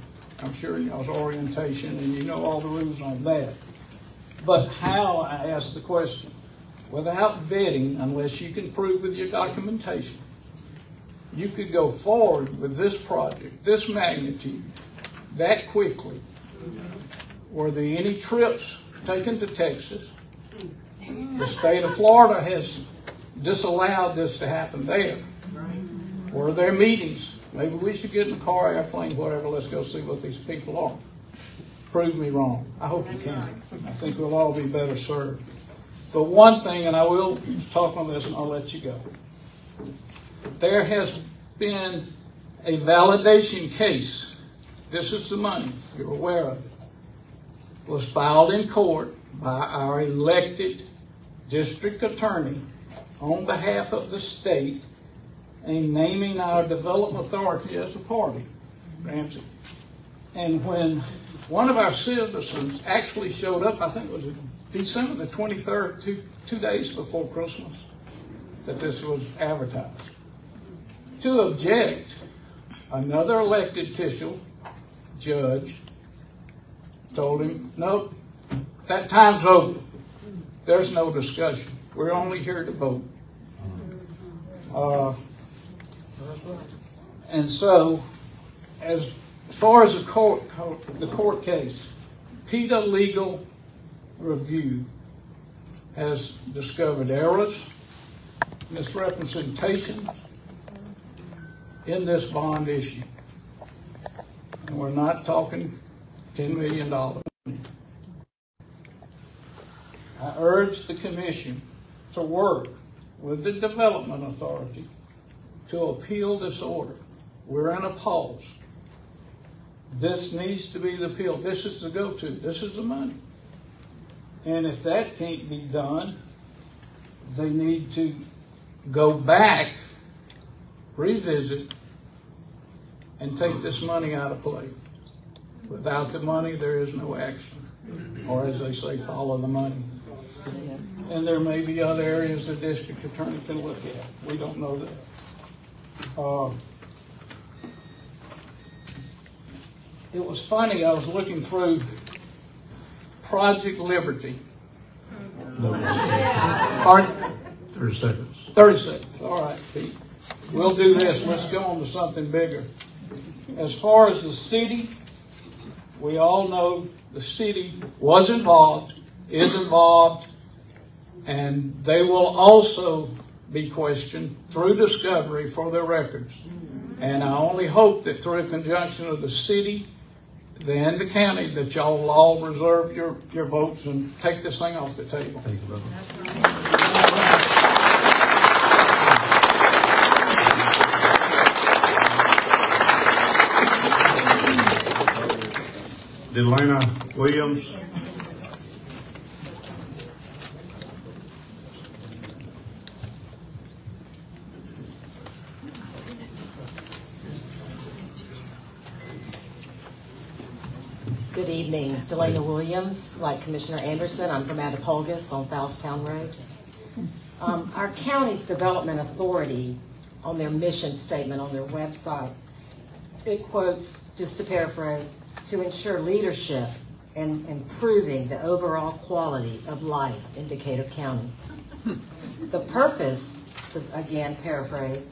[SPEAKER 11] I'm sure, y'all's orientation, and you know all the rules on that. But how, I ask the question, without vetting, unless you can prove with your documentation, you could go forward with this project, this magnitude, that quickly. Were there any trips taken to Texas? The state of Florida has disallowed this to happen there. Were there meetings? Maybe we should get in the car, airplane, whatever, let's go see what these people are. Prove me wrong. I hope you can. I think we'll all be better served. But one thing, and I will talk on this and I'll let you go. There has been a validation case. This is the money. You're aware of it. Was filed in court by our elected district attorney on behalf of the state and naming our development authority as a party, Ramsey. And when one of our citizens actually showed up, I think it was December the 23rd, two days before Christmas, that this was advertised. To object, another elected official, judge, told him, no, that time's over. There's no discussion. We're only here to vote. And so, as far as the court case, PETA Legal Review has discovered errors, misrepresentations in this bond issue. And we're not talking $10 million. I urge the Commission to work with the Development Authority to appeal this order. We're in a pause. This needs to be the appeal. This is the go-to. This is the money. And if that can't be done, they need to go back, revisit, and take this money out of play. Without the money, there is no action. Or as they say, follow the money. And there may be other areas the district attorney can look at. We don't know that. It was funny, I was looking through Project Liberty. Pardon?
[SPEAKER 2] 30 seconds.
[SPEAKER 11] 30 seconds. All right, Pete. We'll do this. Let's go on to something bigger. As far as the city, we all know the city was involved, is involved, and they will also be questioned through discovery for their records.
[SPEAKER 5] And I only hope that through conjunction of the city and the county that y'all will all reserve your votes and take this thing off the table.
[SPEAKER 2] Thank you, brother. Delana Williams.
[SPEAKER 16] Good evening. Delana Williams, like Commissioner Anderson. I'm from Attapulgis on Fowlestown Road. Our county's development authority, on their mission statement on their website, it quotes, just to paraphrase, to ensure leadership in improving the overall quality of life in Decatur County. The purpose, to again paraphrase,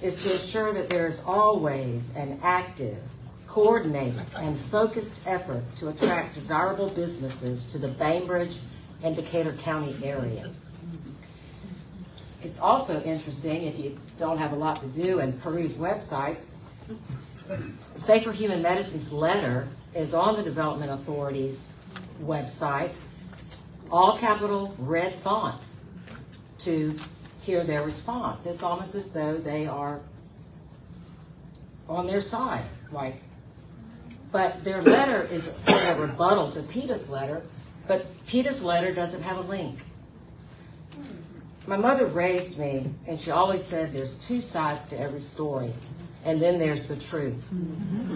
[SPEAKER 16] is to ensure that there is always an active, coordinated, and focused effort to attract desirable businesses to the Bainbridge and Decatur County area. It's also interesting, if you don't have a lot to do and peruse websites, Safer Human Medicine's letter is on the Development Authority's website, all capital red font, to hear their response. It's almost as though they are on their side, like. But their letter is sort of a rebuttal to PETA's letter, but PETA's letter doesn't have a link. My mother raised me, and she always said there's two sides to every story, and then there's the truth.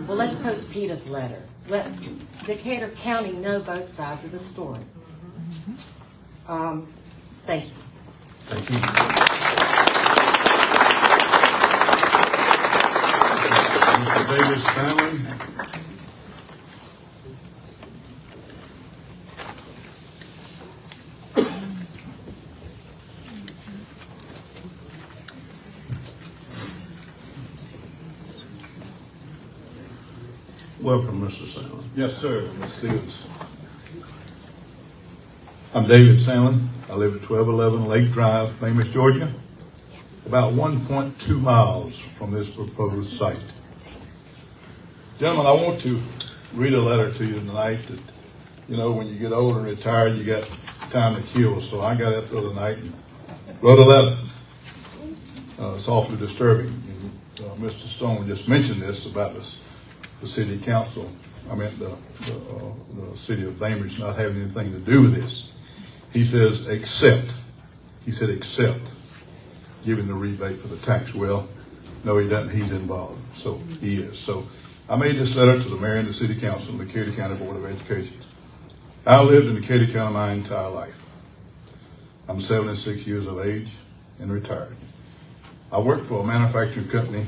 [SPEAKER 16] Well, let's post PETA's letter. Let Decatur County know both sides of the story. Thank you.
[SPEAKER 2] Thank you. Mr. David Stanley. Welcome, Mr. Sandlin.
[SPEAKER 17] Yes, sir, Ms. Stevens. I'm David Sandlin. I live at 1211 Lake Drive, Bainbridge, Georgia, about 1.2 miles from this proposed site. Gentlemen, I want to read a letter to you tonight that, you know, when you get old and retired, you got time to kill. So I got up the other night and wrote a letter. It's awfully disturbing. And, Mr. Stone just mentioned this about the city council, the city of Bainbridge not having anything to do with this. He says, except giving the rebate for the tax. Well, no, he doesn't. He's involved. So he is. So I made this letter to the mayor and the city council and the Decatur County Board of Education. I lived in Decatur County my entire life. I'm 76 years of age and retired. I worked for a manufacturing company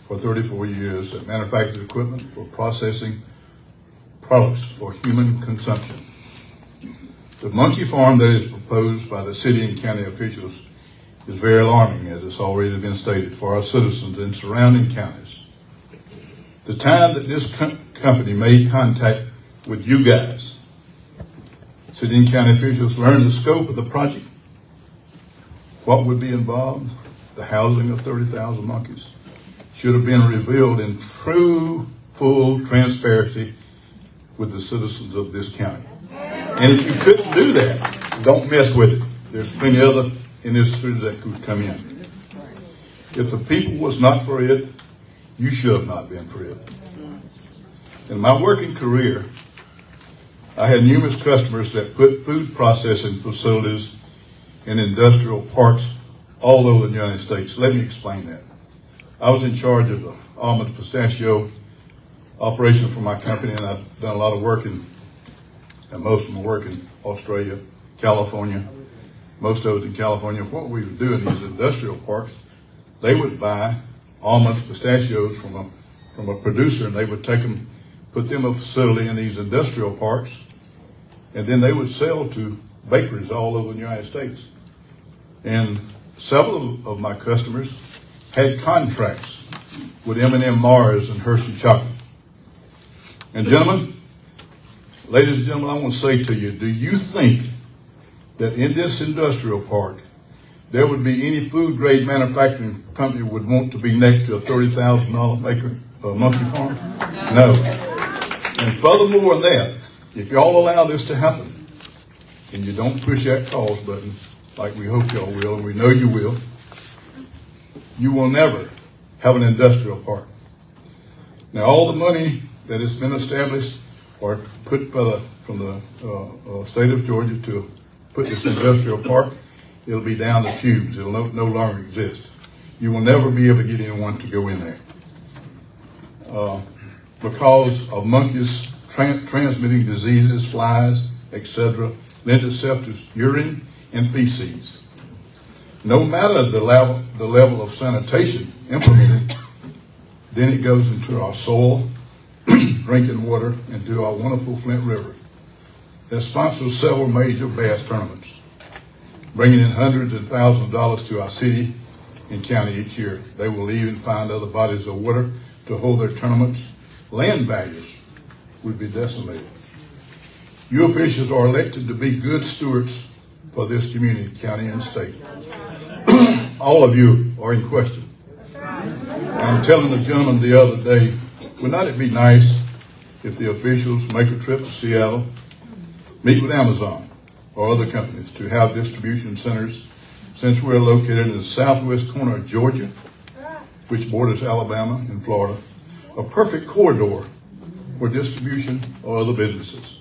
[SPEAKER 17] for 34 years that manufactured equipment for processing products for human consumption. The monkey farm that is proposed by the city and county officials is very alarming, as it's already been stated, for our citizens in surrounding counties. The time that this company made contact with you guys, city and county officials learned the scope of the project, what would be involved, the housing of 30,000 monkeys, should have been revealed in true, full transparency with the citizens of this county. And if you couldn't do that, don't mess with it. There's plenty other industries that could come in. If the people was not for it, you should have not been for it. In my working career, I had numerous customers that put food processing facilities in industrial parks all over the United States. Let me explain that. I was in charge of the almond pistachio operation for my company, and I've done a lot of work and most of my work in Australia, California, most of it in California. What we would do in these industrial parks, they would buy almonds, pistachios from a producer, and they would take them, put them in a facility in these industrial parks, and then they would sell to bakeries all over the United States. And several of my customers had contracts with M&M Mars and Hershey Chocolate. And gentlemen, ladies and gentlemen, I want to say to you, do you think that in this industrial park there would be any food grade manufacturing company would want to be next to a $30,000 monkey farm? No. And furthermore than that, if y'all allow this to happen, and you don't push that pause button like we hope y'all will, and we know you will never have an industrial park. Now, all the money that has been established or put from the state of Georgia to put this industrial park, it'll be down the tubes. It'll no longer exist. You will never be able to get anyone to go in there. Because of monkeys transmitting diseases, flies, etc., lend itself to urine and feces. No matter the level of sanitation implemented, then it goes into our soil, drinking water, and to our wonderful Flint River that sponsors several major bass tournaments, bringing in hundreds and thousands of dollars to our city and county each year. They will even find other bodies of water to hold their tournaments. Land values would be decimated. You officials are elected to be good stewards for this community, county, and state. All of you are in question. I'm telling the gentleman the other day, would not it be nice if the officials make a trip to Seattle, meet with Amazon or other companies to have distribution centers, since we're located in the southwest corner of Georgia, which borders Alabama and Florida, a perfect corridor for distribution or other businesses.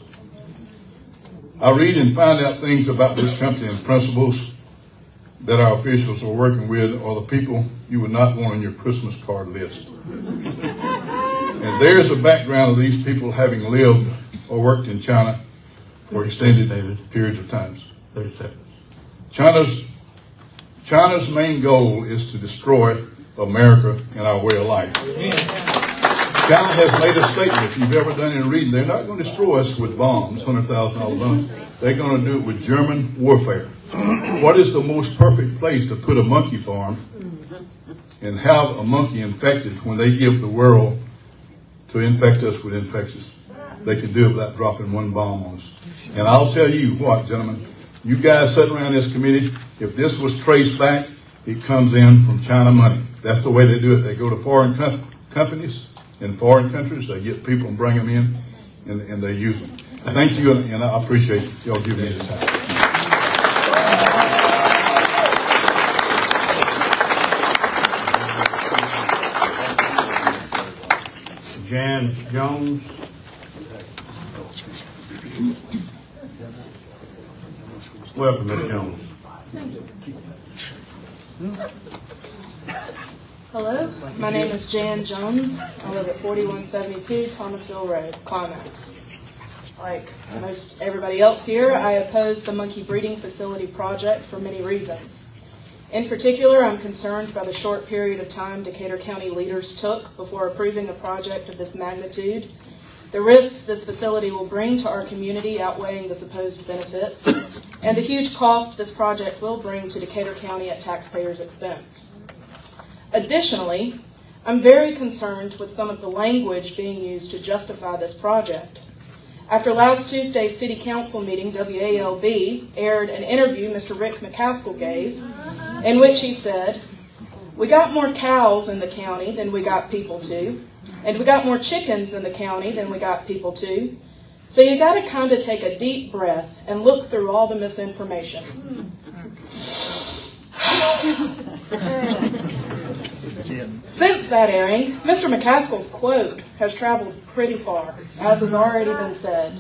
[SPEAKER 17] I read and find out things about this company and principles that our officials are working with are the people you would not want on your Christmas card list. And there's a background of these people having lived or worked in China for extended periods of time.
[SPEAKER 2] 30 seconds.
[SPEAKER 17] China's main goal is to destroy America and our way of life. China has made a statement, if you've ever done any reading, they're not going to destroy us with bombs, $100,000 bombs. They're going to do it with German warfare. What is the most perfect place to put a monkey farm and have a monkey infected when they give the world to infect us with infectious? They can do it without dropping one bomb on us. And I'll tell you what, gentlemen, you guys sitting around this committee, if this was traced back, it comes in from China money. That's the way they do it. They go to foreign companies in foreign countries, they get people and bring them in, and they use them. Thank you, and I appreciate y'all giving me the time.
[SPEAKER 2] Jan Jones. Welcome, Ms. Jones.
[SPEAKER 18] Thank you. Hello, my name is Jan Jones. I live at 4172 Thomasville Road, Climax. Like most everybody else here, I oppose the monkey breeding facility project for many reasons. In particular, I'm concerned by the short period of time Decatur County leaders took before approving a project of this magnitude, the risks this facility will bring to our community outweighing the supposed benefits, and the huge cost this project will bring to Decatur County at taxpayers' expense. Additionally, I'm very concerned with some of the language being used to justify this project. After last Tuesday's City Council meeting, WALB aired an interview Mr. Rick McCaskill gave, in which he said, "We got more cows in the county than we got people to, and we got more chickens in the county than we got people to, so you got to kind of take a deep breath and look through all the misinformation." Since that airing, Mr. McCaskill's quote has traveled pretty far, as has already been said.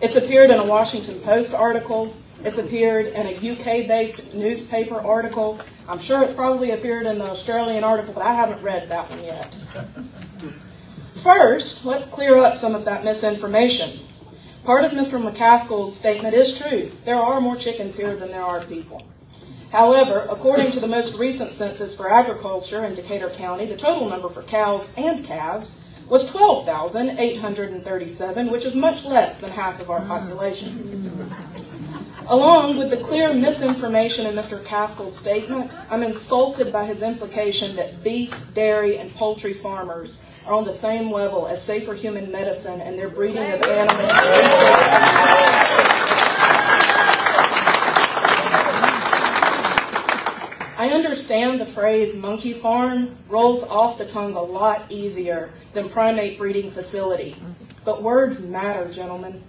[SPEAKER 18] It's appeared in a Washington Post article. It's appeared in a UK-based newspaper article. I'm sure it's probably appeared in an Australian article, but I haven't read that one yet. First, let's clear up some of that misinformation. Part of Mr. McCaskill's statement is true. There are more chickens here than there are people. However, according to the most recent census for agriculture in Decatur County, the total number for cows and calves was 12,837, which is much less than half of our population. Along with the clear misinformation in Mr. McCaskill's statement, I'm insulted by his implication that beef, dairy, and poultry farmers are on the same level as safer human medicine and their breeding of animals. I understand the phrase monkey farm rolls off the tongue a lot easier than primate breeding facility. But words matter, gentlemen.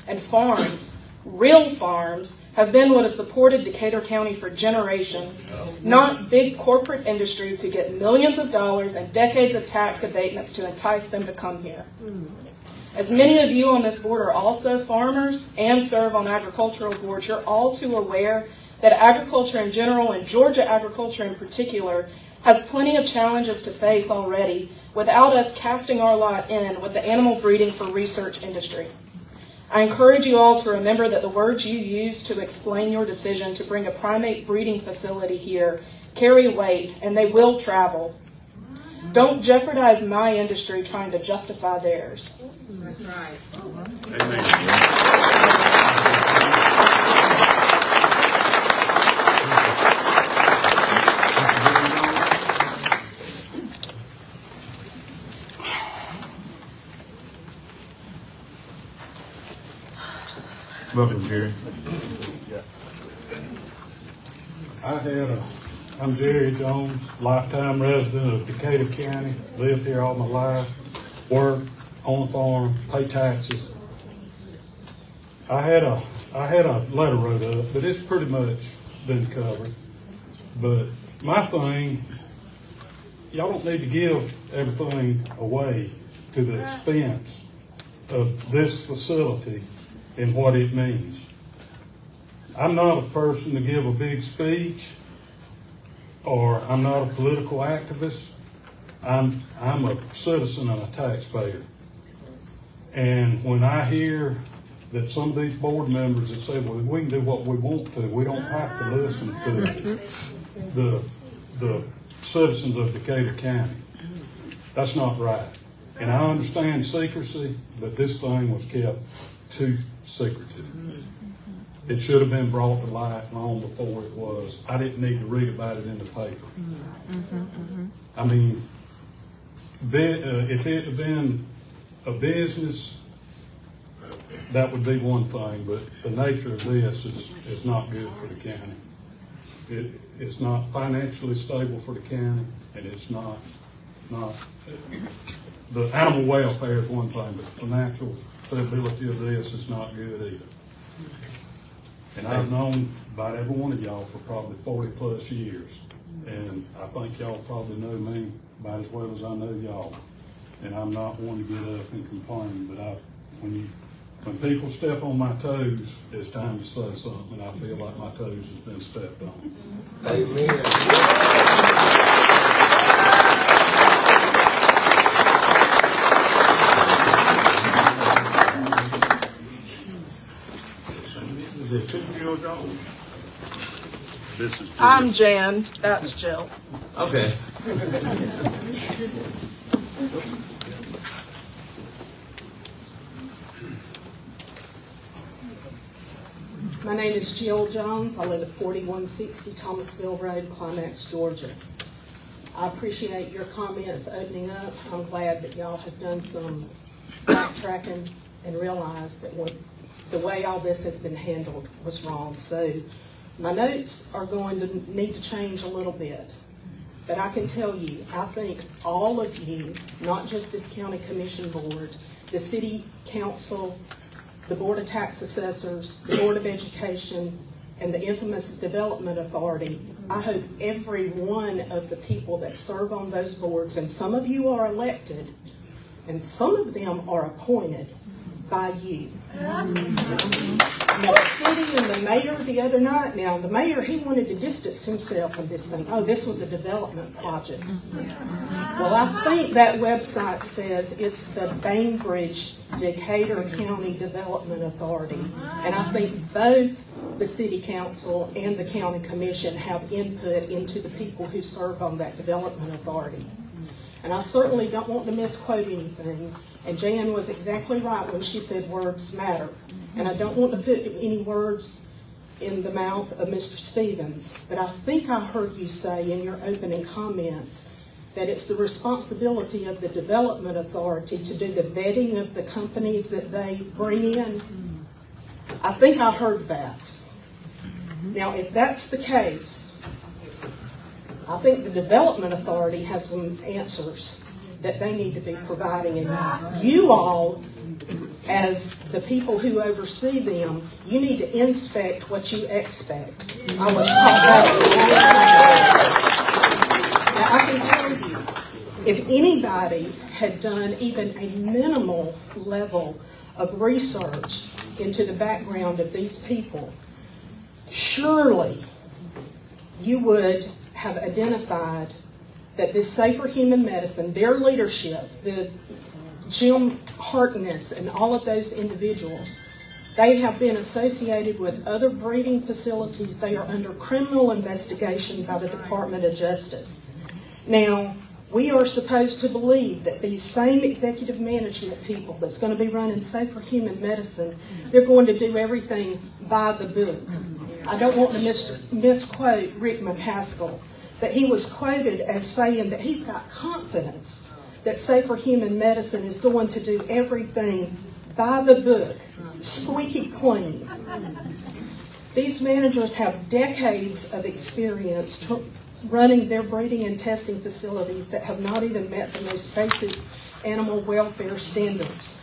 [SPEAKER 18] And farms, real farms, have been what has supported Decatur County for generations, not big corporate industries who get millions of dollars and decades of tax abatements to entice them to come here. As many of you on this board are also farmers and serve on agricultural boards, you're all too aware that agriculture in general, and Georgia agriculture in particular, has plenty of challenges to face already without us casting our lot in with the animal breeding for research industry. I encourage you all to remember that the words you use to explain your decision to bring a primate breeding facility here carry weight, and they will travel. Don't jeopardize my industry trying to justify theirs.
[SPEAKER 6] That's right.
[SPEAKER 2] Welcome, Jerry.
[SPEAKER 19] I'm Jerry Jones, lifetime resident of Decatur County, lived here all my life, worked on the farm, pay taxes. I had a letter wrote up, but it's pretty much been covered. But my thing, y'all don't need to give everything away to the expense of this facility and what it means. I'm not a person to give a big speech, or I'm not a political activist. I'm a citizen and a taxpayer. And when I hear that some of these board members that say, well, we can do what we want to, we don't have to listen to the citizens of Decatur County. That's not right. And I understand secrecy, but this thing was kept too secretive. It should have been brought to light long before it was. I didn't need to read about it in the paper. I mean, if it had been a business, that would be one thing, but the nature of this is not good for the county. It's not financially stable for the county, and it's not the animal welfare is one thing, but the financial stability of this is not good either. And I've known about every one of y'all for probably 40 plus years. And I think y'all probably know me about as well as I know y'all. And I'm not one to get up and complain, but when people step on my toes, it's time to say something, and I feel like my toes has been stepped on.
[SPEAKER 6] Amen.
[SPEAKER 2] This is
[SPEAKER 18] I'm Jan. That's Jill.
[SPEAKER 2] Okay.
[SPEAKER 20] My name is Jill Jones. I live at 4160 Thomasville Road, Climax, Georgia. I appreciate your comments opening up. I'm glad that y'all have done some backtracking and realized that the way all this has been handled was wrong. So my notes are going to need to change a little bit. But I can tell you, I think all of you, not just this county commission board, the city council, the Board of Tax Assessors, the Board of Education, and the infamous Development Authority, I hope every one of the people that serve on those boards, and some of you are elected, and some of them are appointed by you. Now, the city and the mayor the other night, now the mayor, he wanted to distance himself from this thing. Oh, this was a development project. Well, I think that website says it's the Bainbridge Decatur County Development Authority. And I think both the city council and the county commission have input into the people who serve on that development authority. And I certainly don't want to misquote anything. And Jan was exactly right when she said words matter. And I don't want to put any words in the mouth of Mr. Stevens, but I think I heard you say in your opening comments that it's the responsibility of the Development Authority to do the vetting of the companies that they bring in. I think I heard that. Now, if that's the case, I think the Development Authority has some answers that they need to be providing, and you all, as the people who oversee them, you need to inspect what you expect. I was taught that. Now, I can tell you, if anybody had done even a minimal level of research into the background of these people, surely you would have identified that this Safer Human Medicine, their leadership, the Jim Hartness and all of those individuals, they have been associated with other breeding facilities. They are under criminal investigation by the Department of Justice. Now, we are supposed to believe that these same executive management people that's going to be running Safer Human Medicine, they're going to do everything by the book. I don't want to misquote Rick McCaskill, but he was quoted as saying that he's got confidence that Safer Human Medicine is going to do everything by the book, squeaky clean. These managers have decades of experience running their breeding and testing facilities that have not even met the most basic animal welfare standards.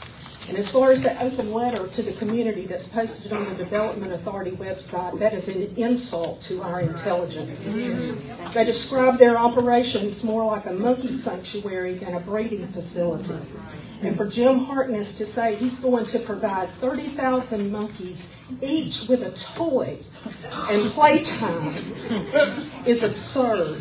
[SPEAKER 20] And as far as the open letter to the community that's posted on the Development Authority website, that is an insult to our intelligence. They describe their operations more like a monkey sanctuary than a breeding facility. And for Jim Hartness to say he's going to provide 30,000 monkeys, each with a toy and playtime, is absurd.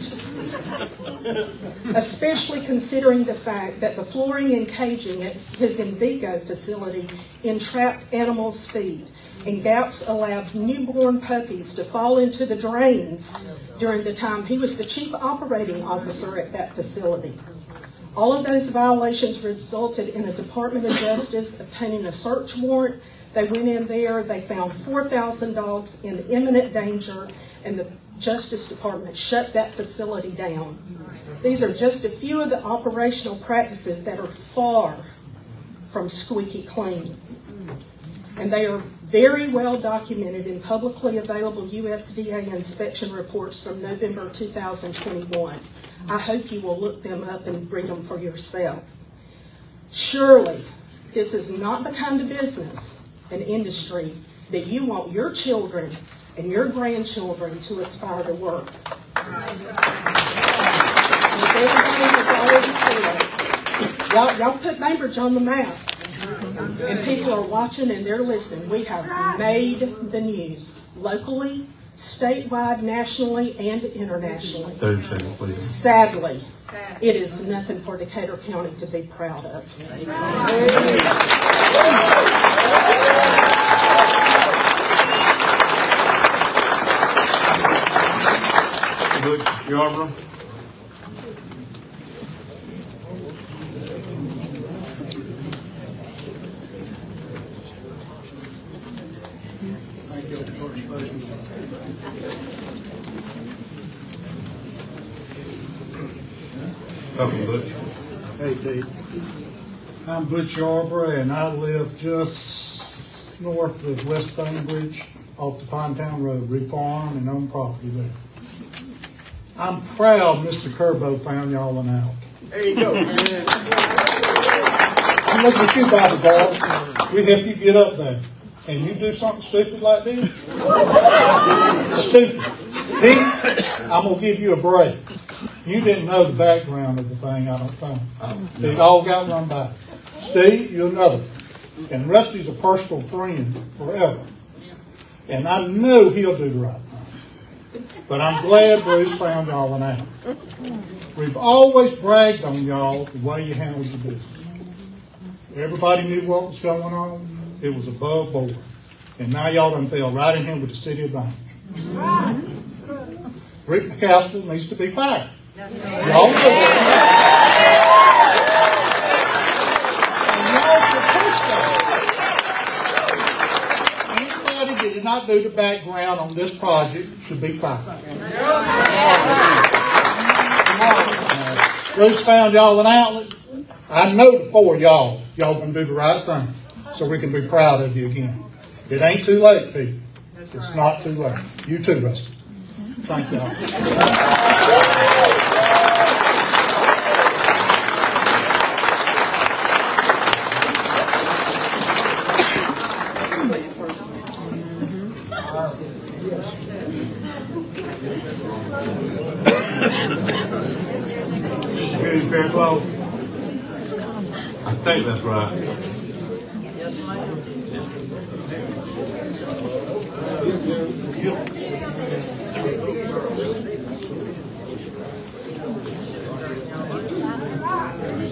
[SPEAKER 20] Especially considering the fact that the flooring and caging at his Envigo facility entrapped animals' feet, and gaps allowed newborn puppies to fall into the drains during the time he was the chief operating officer at that facility. All of those violations resulted in the Department of Justice obtaining a search warrant. They went in there, they found 4,000 dogs in imminent danger, and the Justice Department shut that facility down. These are just a few of the operational practices that are far from squeaky clean. And they are very well documented in publicly available USDA inspection reports from November 2021. I hope you will look them up and read them for yourself. Surely, this is not the kind of business and industry that you want your children and your grandchildren to aspire to work. As everybody has already said, y'all put Bainbridge on the map. And people are watching and they're listening. We have made the news locally, statewide, nationally, and internationally. Sadly, it is nothing for Decatur County to be proud of.
[SPEAKER 2] Yarborough.
[SPEAKER 8] Hey, Pete. I'm Butch Yarborough, and I live just north of West Bainbridge, off the Pinetown Road. We farm and own property there. I'm proud Mr. Curbo found y'all an out.
[SPEAKER 15] There you go.
[SPEAKER 8] I'm looking at you, Bobby Dog. We help you get up there. And you do something stupid like this? Stupid. Pete, I'm going to give you a break. You didn't know the background of the thing, I don't think. They all got run by. Steve, you're another. And Rusty's a personal friend forever. And I know he'll do the right thing. But I'm glad Bruce found y'all an out. We've always bragged on y'all the way you handled your business. Everybody knew what was going on. It was above board. And now y'all done fell right in here with the city of Bainbridge. Rick McCaskill needs to be fired. Y'all do it. And y'all should push that. Anybody that did not do the background on this project should be fired. Bruce found y'all an outlet. I know the four of y'all can do the right thing, so we can be proud of you again. It ain't too late, people. It's not too late. You too, Rusty.
[SPEAKER 5] Thank y'all.
[SPEAKER 2] Security fair close? I think that's right.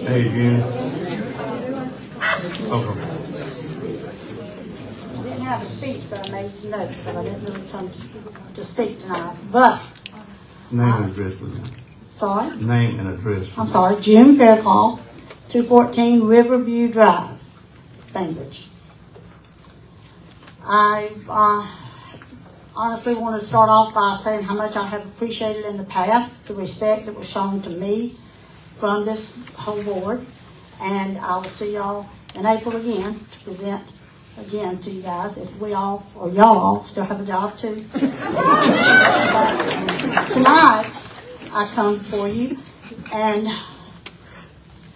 [SPEAKER 2] Hey, June. Okay.
[SPEAKER 10] I didn't have a speech, but I made some notes, but I didn't really come to speak tonight. But,
[SPEAKER 2] Name and address, please.
[SPEAKER 10] sorry?
[SPEAKER 2] Name and address.
[SPEAKER 10] I'm sorry, June Fairclough, 214 Riverview Drive, Bainbridge. I honestly want to start off by saying how much I have appreciated in the past the respect that was shown to me from this whole board. And I will see y'all in April again to present again to you guys if we all, or y'all all, still have a job too. Tonight, I come before you, and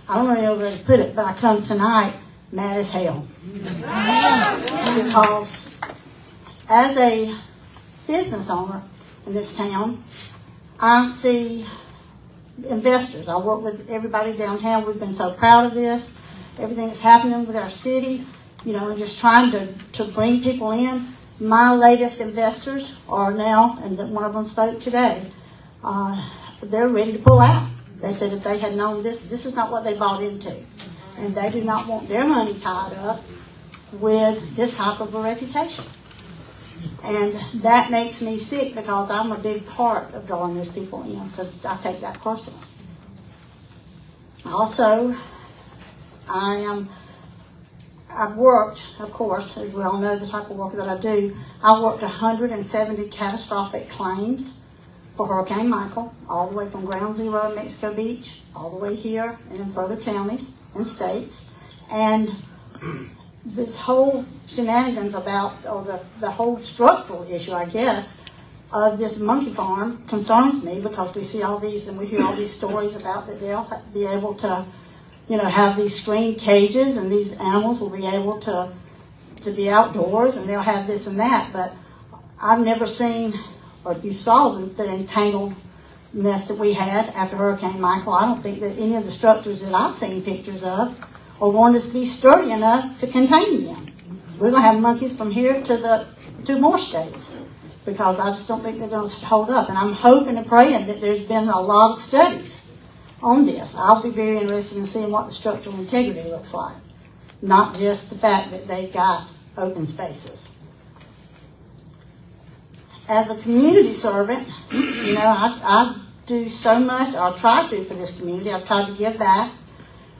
[SPEAKER 10] I don't really know where to put it, but I come tonight mad as hell. Because as a business owner in this town, I see investors. I work with everybody downtown. We've been so proud of this, everything that's happening with our city, you know, and just trying to bring people in. My latest investors are now, and one of them spoke today, they're ready to pull out. They said if they had known this is not what they bought into. And they do not want their money tied up with this type of a reputation. And that makes me sick because I'm a big part of drawing those people in, so I take that personally. Also, I've worked, of course, as we all know the type of work that I do, I worked 170 catastrophic claims for Hurricane Michael, all the way from ground zero in Mexico Beach, all the way here and in further counties and states. And this whole shenanigans about, or the whole structural issue, I guess, of this monkey farm concerns me because we see all these and we hear all these stories about that they'll be able to, you know, have these screened cages and these animals will be able to be outdoors and they'll have this and that. But I've never seen, or if you saw the entangled mess that we had after Hurricane Michael, I don't think that any of the structures that I've seen pictures of or want us to be sturdy enough to contain them. We're going to have monkeys from here to two more states because I just don't think they're going to hold up. And I'm hoping and praying that there's been a lot of studies on this. I'll be very interested in seeing what the structural integrity looks like, not just the fact that they've got open spaces. As a community servant, you know, I do so much, or I try to for this community. I've tried to give back.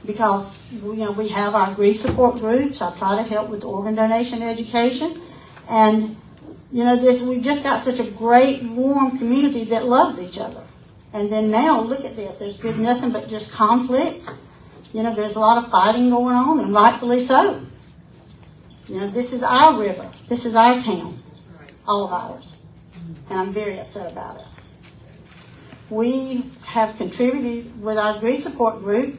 [SPEAKER 10] Because, you know, we have our grief support groups. I try to help with organ donation education. And, you know, we've just got such a great, warm community that loves each other. And then now, look at this. There's been nothing but just conflict. You know, there's a lot of fighting going on, and rightfully so. You know, this is our river. This is our town. All of ours. And I'm very upset about it. We have contributed with our grief support group,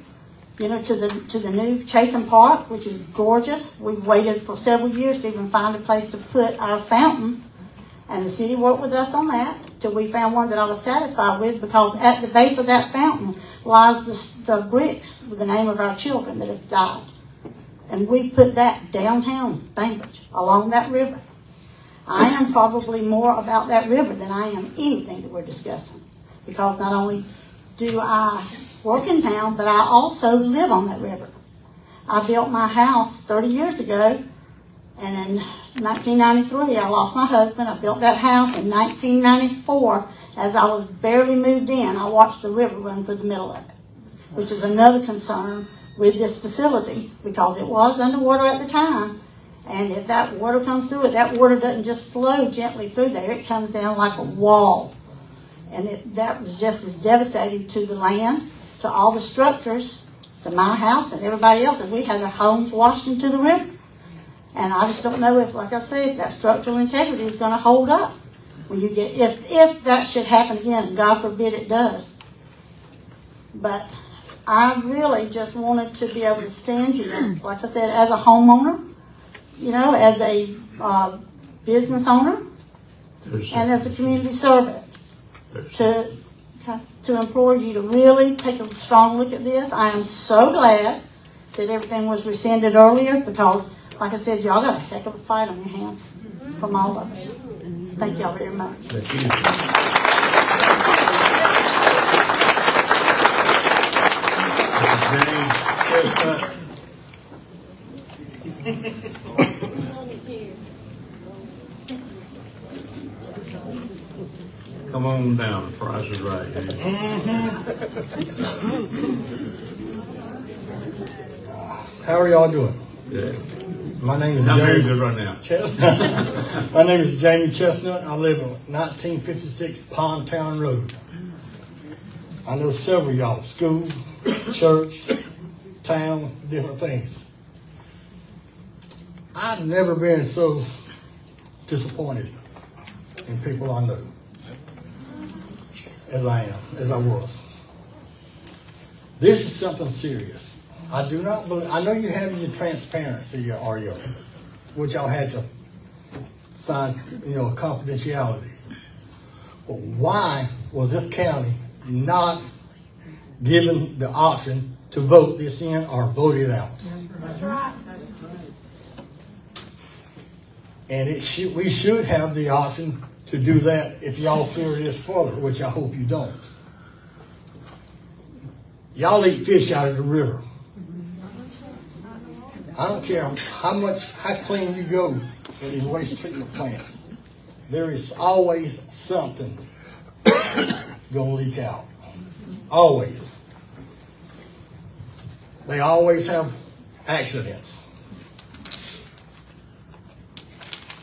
[SPEAKER 10] you know, to the new Chasen Park, which is gorgeous. We've waited for several years to even find a place to put our fountain. And the city worked with us on that till we found one that I was satisfied with because at the base of that fountain lies the bricks with the name of our children that have died. And we put that downtown Bainbridge, along that river. I am probably more about that river than I am anything that we're discussing. Because not only do I work in town, but I also live on that river. I built my house 30 years ago, and in 1993, I lost my husband. I built that house in 1994. As I was barely moved in, I watched the river run through the middle of it, which is another concern with this facility, because it was underwater at the time, and if that water comes through it, that water doesn't just flow gently through there. It comes down like a wall. And that was just as devastating to the land, to all the structures, to my house and everybody else's. We had our homes washed into the river. And I just don't know if, like I said, if that structural integrity is going to hold up. when you get, if that should happen again, God forbid it does. But I really just wanted to be able to stand here, like I said, as a homeowner, you know, as a business owner, and as a community servant, to implore you to really take a strong look at this. I am so glad that everything was rescinded earlier because, like I said, y'all got a heck of a fight on your hands from all of us. Thank y'all very much.
[SPEAKER 2] Thank you. Come on down, the price is right.
[SPEAKER 21] How are y'all doing?
[SPEAKER 2] Good.
[SPEAKER 21] My name is
[SPEAKER 2] Not very
[SPEAKER 21] James.
[SPEAKER 2] good right now.
[SPEAKER 21] My name is Jamie Chestnut. I live on 1956 Pond Town Road. I know several of y'all, school, church, town, different things. I've never been so disappointed in people I know as I was. This is something serious. I do not believe, I know you have your transparency, are you? Which y'all had to sign, you know, confidentiality. But why was this county not given the option to vote this in or vote it out?
[SPEAKER 10] That's right.
[SPEAKER 21] And we should have the option to do that if y'all clear this further, which I hope you don't. Y'all eat fish out of the river. I don't care how clean you go in these waste treatment plants. There is always something gonna leak out. Always. They always have accidents.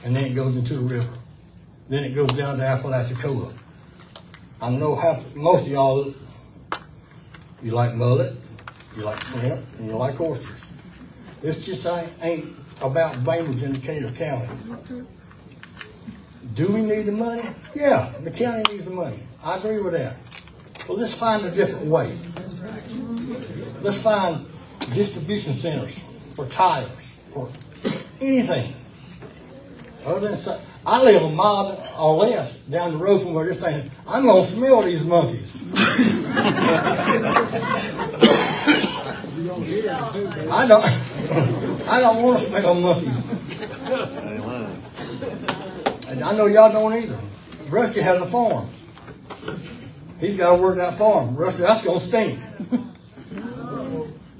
[SPEAKER 21] And then it goes into the river. Then it goes down to Apalachicola. I know most of y'all, you like mullet, you like shrimp, and you like oysters. This just ain't about Bainbridge and Decatur County. Do we need the money? Yeah, the county needs the money. I agree with that. Well, let's find a different way. Let's find distribution centers for tires, for anything. Other than I live a mile or less down the road from where this thing. I'm gonna smell these monkeys. I don't want to smell monkeys. And I know y'all don't either. Rusty has a farm. He's got to work that farm. Rusty, that's gonna stink.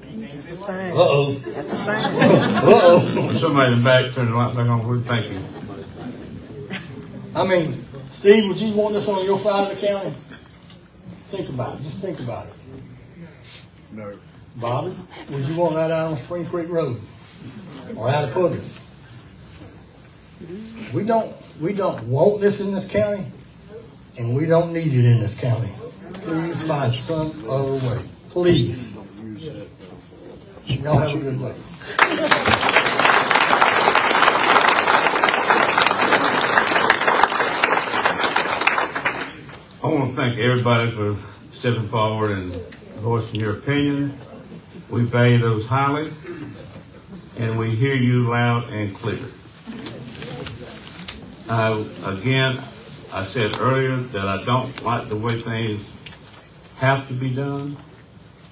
[SPEAKER 6] That's a sign.
[SPEAKER 21] Uh-oh.
[SPEAKER 6] That's a sign.
[SPEAKER 21] Uh-oh.
[SPEAKER 2] Somebody in the back turn the light back on. Thank you.
[SPEAKER 21] I mean, Steve, would you want this on your side of the county? Think about it. Just think about it. No. Bobby, would you want that out on Spring Creek Road or out of Puggis? We don't want this in this county, and we don't need it in this county. Please find some other way. Please. Y'all have a good day.
[SPEAKER 2] I want to thank everybody for stepping forward and voicing your opinion. We value those highly, and we hear you loud and clear. Again, I said earlier that I don't like the way things have to be done.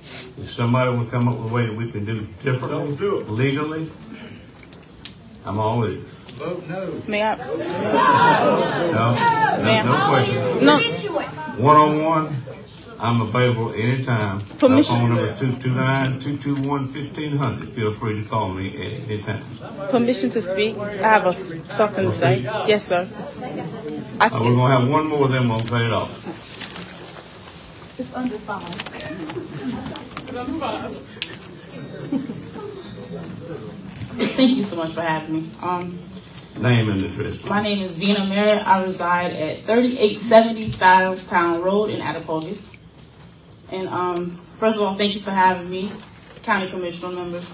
[SPEAKER 2] If somebody will come up with a way that we can do differently, legally, I'm all ears.
[SPEAKER 6] Vote no.
[SPEAKER 12] May I?
[SPEAKER 2] No questions.
[SPEAKER 12] No.
[SPEAKER 2] One-on-one, I'm available anytime. My phone number is 229-221-1500. Feel free to call me at any time.
[SPEAKER 12] Permission to speak? I have something to say. Yes, sir.
[SPEAKER 2] We're going to have one more, then we'll pay it off.
[SPEAKER 12] It's under 5. It's under 5.
[SPEAKER 1] Thank you so much for having me.
[SPEAKER 2] Name and address.
[SPEAKER 1] My name is Vina Merritt. I reside at 3870 Town Road in Attapulgis. And first of all, thank you for having me, County Commissioner members.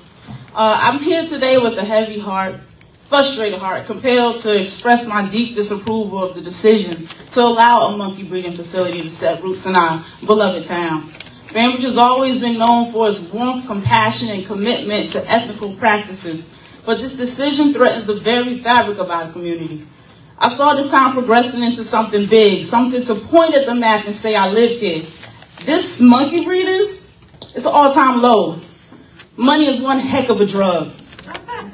[SPEAKER 1] I'm here today with a heavy heart frustrated heart, compelled to express my deep disapproval of the decision to allow a monkey breeding facility to set roots in our beloved town. Bainbridge has always been known for its warmth, compassion, and commitment to ethical practices, but this decision threatens the very fabric of our community. I saw this town progressing into something big, something to point at the map and say I lived here. This monkey breeding is an all-time low. Money is one heck of a drug.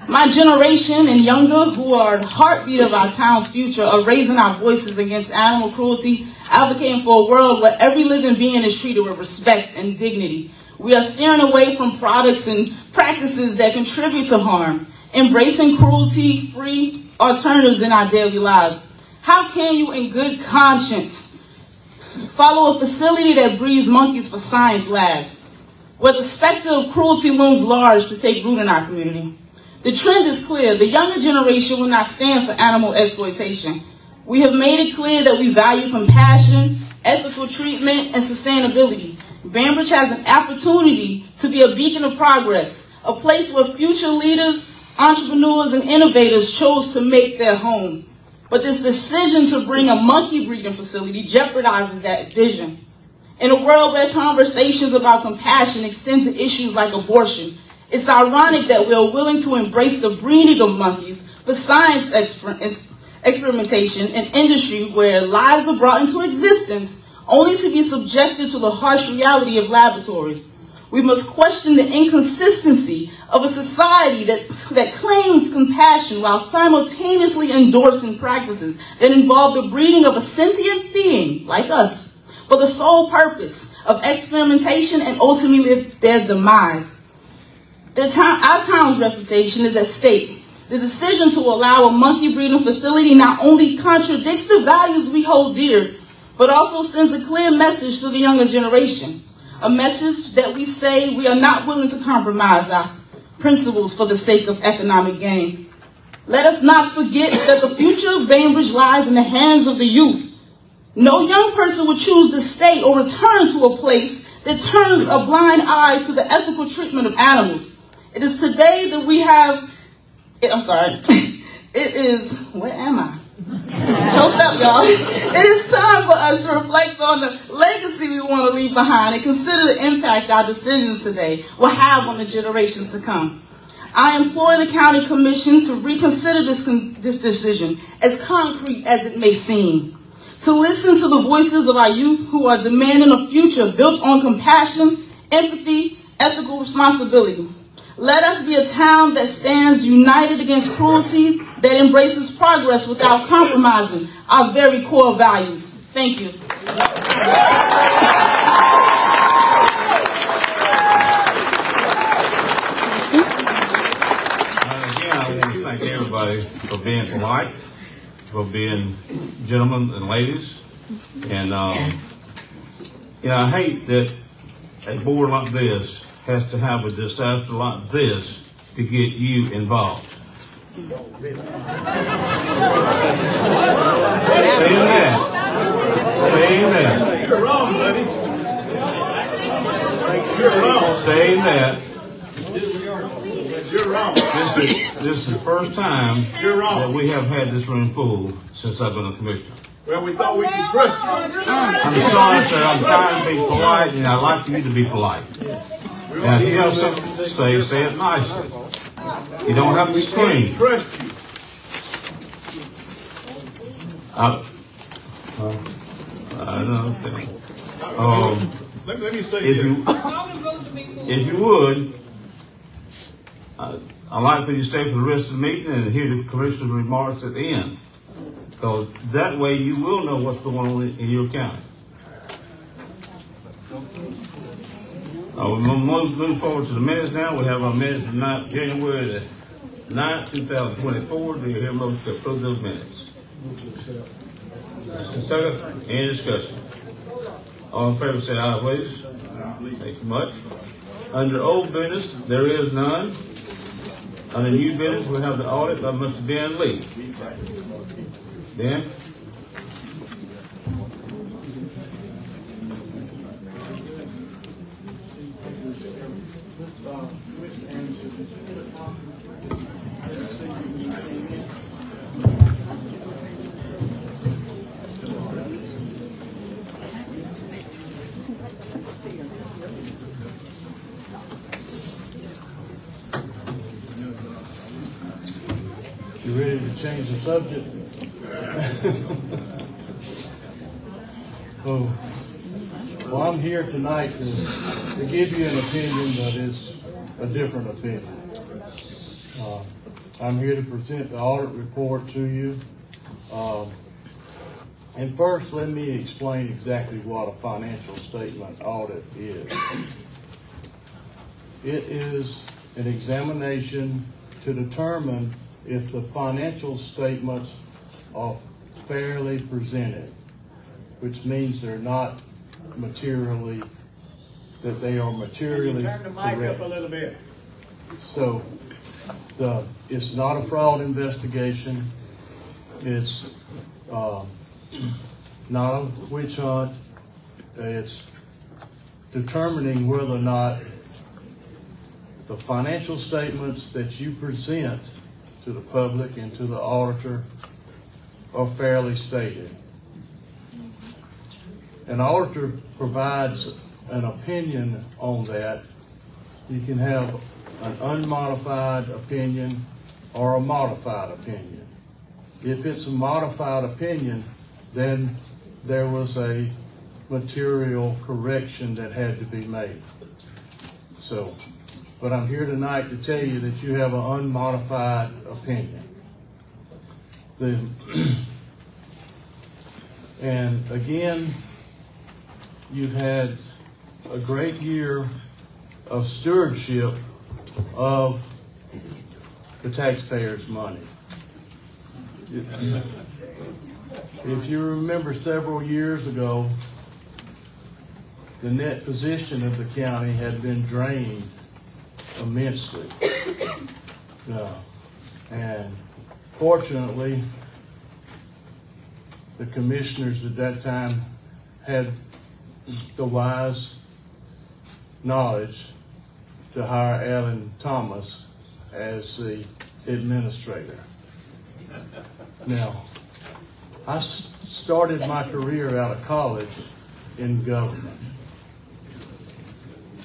[SPEAKER 1] My generation and younger, who are the heartbeat of our town's future, are raising our voices against animal cruelty, advocating for a world where every living being is treated with respect and dignity. We are steering away from products and practices that contribute to harm, embracing cruelty-free alternatives in our daily lives. How can you, in good conscience, follow a facility that breeds monkeys for science labs, where the specter of cruelty looms large to take root in our community? The trend is clear. The younger generation will not stand for animal exploitation. We have made it clear that we value compassion, ethical treatment, and sustainability. Bainbridge has an opportunity to be a beacon of progress, a place where future leaders, entrepreneurs, and innovators chose to make their home. But this decision to bring a monkey breeding facility jeopardizes that vision. In a world where conversations about compassion extend to issues like abortion, it's ironic that we are willing to embrace the breeding of monkeys for science experimentation and industry where lives are brought into existence only to be subjected to the harsh reality of laboratories. We must question the inconsistency of a society that claims compassion while simultaneously endorsing practices that involve the breeding of a sentient being like us for the sole purpose of experimentation and ultimately their demise. Our town's reputation is at stake. The decision to allow a monkey breeding facility not only contradicts the values we hold dear, but also sends a clear message to the younger generation. A message that we say we are not willing to compromise our principles for the sake of economic gain. Let us not forget that the future of Bainbridge lies in the hands of the youth. No young person would choose to stay or return to a place that turns a blind eye to the ethical treatment of animals. It is today that we have, where am I? Choked up, y'all. It is time for us to reflect on the legacy we want to leave behind and consider the impact our decisions today will have on the generations to come. I implore the County Commission to reconsider this decision, as concrete as it may seem, to listen to the voices of our youth who are demanding a future built on compassion, empathy, ethical responsibility. Let us be a town that stands united against cruelty, that embraces progress without compromising our very core values. Thank you.
[SPEAKER 2] Again, I want to thank everybody for being polite, for being gentlemen and ladies. And, I hate that a board like this has to have a disaster like this to get you involved. Saying that.
[SPEAKER 17] You're wrong, buddy.
[SPEAKER 2] Saying that.
[SPEAKER 17] You're wrong.
[SPEAKER 2] This is the first time that we have had this room full since I've been a commissioner.
[SPEAKER 17] Well, we thought we could trust you.
[SPEAKER 2] I'm sorry, sir. I'm trying to be polite, and I'd like for you to be polite. Now, if you have something to say it nicely. You don't have to scream.
[SPEAKER 17] Trust you.
[SPEAKER 2] I don't understand.
[SPEAKER 17] Let me say
[SPEAKER 2] if you would, I'd like for you to stay for the rest of the meeting and hear the commissioner's remarks at the end. Because that way you will know what's going on in your county. We're moving forward to the minutes now. We have our minutes of January the 9th, 2024. Do you hear a motion to approve those minutes? Second, any discussion? All in favor say aye, please. Thank you much. Under old business, there is none. Under new business, we have the audit by Mr. Ben Lee. Ben?
[SPEAKER 19] You ready to change the subject? Oh, well, I'm here tonight to give you an opinion that is a different opinion. I'm here to present the audit report to you. And first, let me explain exactly what a financial statement audit is. It is an examination to determine if the financial statements are fairly presented, which means they're not materially, that they are materially correct. Turn the mic up a little bit. So, it's not a fraud investigation. It's not a witch hunt. It's determining whether or not the financial statements that you present to the public and to the auditor are fairly stated. An auditor provides an opinion on that. You can have an unmodified opinion or a modified opinion. If it's a modified opinion, then there was a material correction that had to be made. So, but I'm here tonight to tell you that you have an unmodified opinion. And again, you've had a great year of stewardship of the taxpayers' money. If you remember several years ago, the net position of the county had been drained immensely. And fortunately, the commissioners at that time had the wise knowledge to hire Alan Thomas as the administrator. Now, I started my career out of college in government.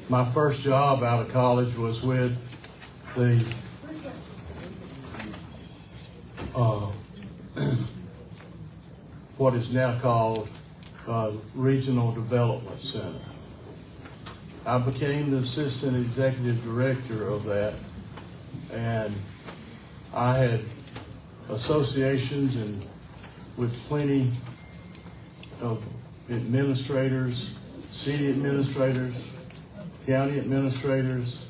[SPEAKER 19] My first job out of college was with the what is now called Regional Development Center. I became the assistant executive director of that, and I had associations and with plenty of administrators, city administrators, county administrators,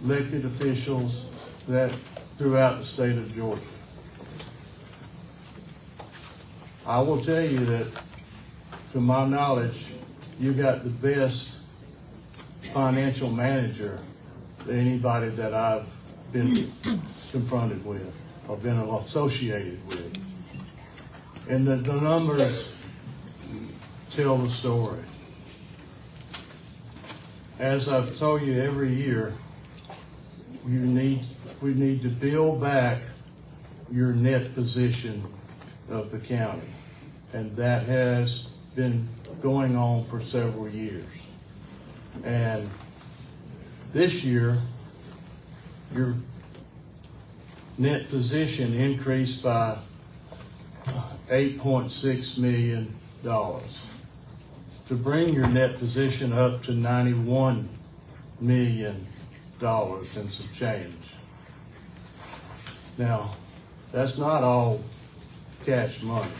[SPEAKER 19] elected officials that throughout the state of Georgia. I will tell you that, to my knowledge, you got the best financial manager than anybody that I've been confronted with or been associated with. And the numbers tell the story. As I've told you every year, we need to build back your net position of the county. And that has been going on for several years. And this year, your net position increased by $8.6 million to bring your net position up to $91 million and some change. Now, that's not all cash money.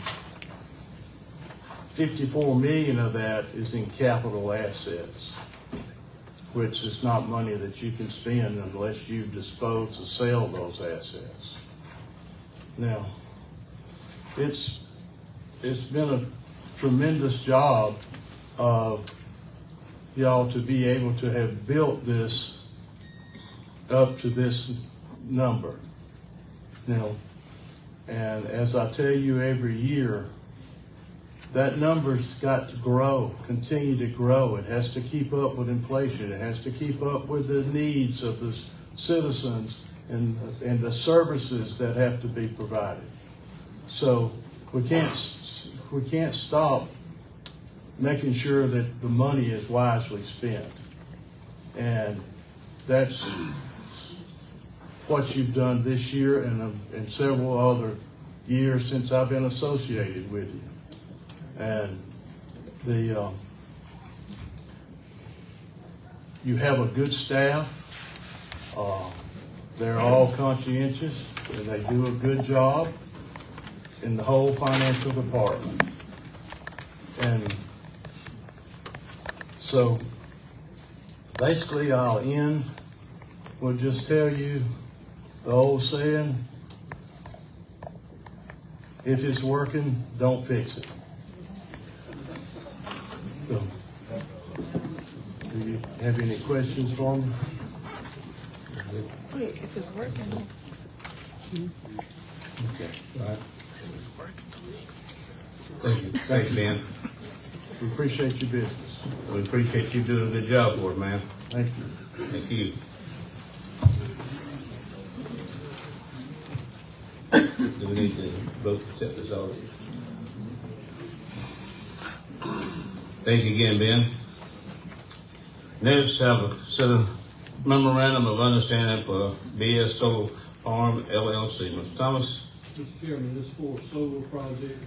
[SPEAKER 19] 54 million of that is in capital assets, which is not money that you can spend unless you dispose or sell those assets. Now, it's been a tremendous job of y'all to be able to have built this up to this number. Now, and as I tell you every year, that number's got to grow, continue to grow. It has to keep up with inflation. It has to keep up with the needs of the citizens and the services that have to be provided. So we can't stop making sure that the money is wisely spent. And that's
[SPEAKER 3] what you've done this year and several other years since I've been associated with you. And you have a good staff. They're all conscientious and they do a good job in the whole financial department. And so basically I'll end with just tell you the old saying, if it's working, don't fix it. So, do you have any questions for me?
[SPEAKER 6] Wait, if it's working, don't fix it.
[SPEAKER 2] Okay, all right.
[SPEAKER 6] If it's working, don't fix it.
[SPEAKER 2] Thank you. Thanks, Dan.
[SPEAKER 3] We appreciate your business.
[SPEAKER 2] We appreciate you doing a good job for us, man.
[SPEAKER 3] Thank you.
[SPEAKER 2] Thank you. Do we need to vote to set this off? Thank you again, Ben. Next, have a set of memorandum of understanding for BS Solar Farm LLC. Mr. Thomas?
[SPEAKER 22] Mr. Chairman, this for solar project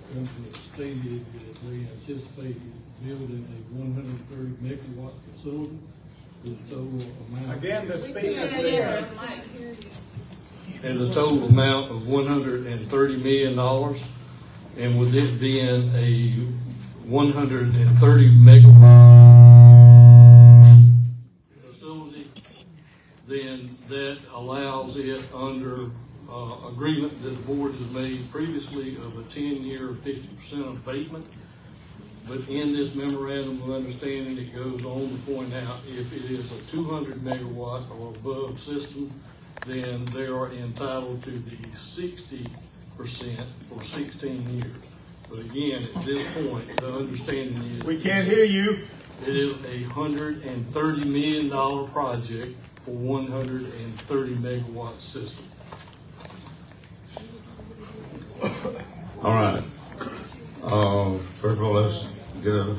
[SPEAKER 22] stated that they anticipate building a 130 megawatt facility with a total amount.
[SPEAKER 8] Again, the speaker, please.
[SPEAKER 3] And the total amount of $130 million, and with it being a 130 megawatt facility, then that allows it under agreement that the board has made previously of a 10-year 50% abatement. But in this memorandum of understanding, it goes on to point out if it is a 200 megawatt or above system, then they are entitled to the 60% for 16 years. But again, at this point, the understanding is
[SPEAKER 8] we can't hear you.
[SPEAKER 3] It is a $130 million project for 130 megawatt system.
[SPEAKER 2] All right. First of all, let's get a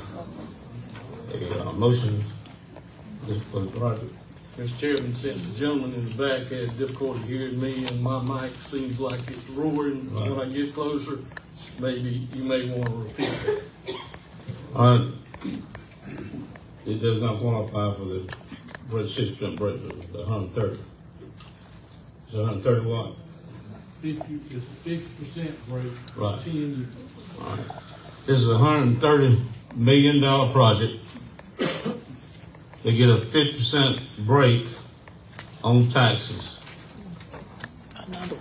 [SPEAKER 2] motion for the project.
[SPEAKER 3] Mr. Chairman, since the gentleman in the back had difficulty hearing me and my mic seems like it's roaring when I get closer, maybe you may want to repeat it.
[SPEAKER 2] It does not qualify for the 6% break, the 130. It's 130 watt.
[SPEAKER 22] 50, it's a 50% break for
[SPEAKER 2] Right.
[SPEAKER 22] 10 years.
[SPEAKER 2] All right. This is a $130 million project. They get a 50% break on taxes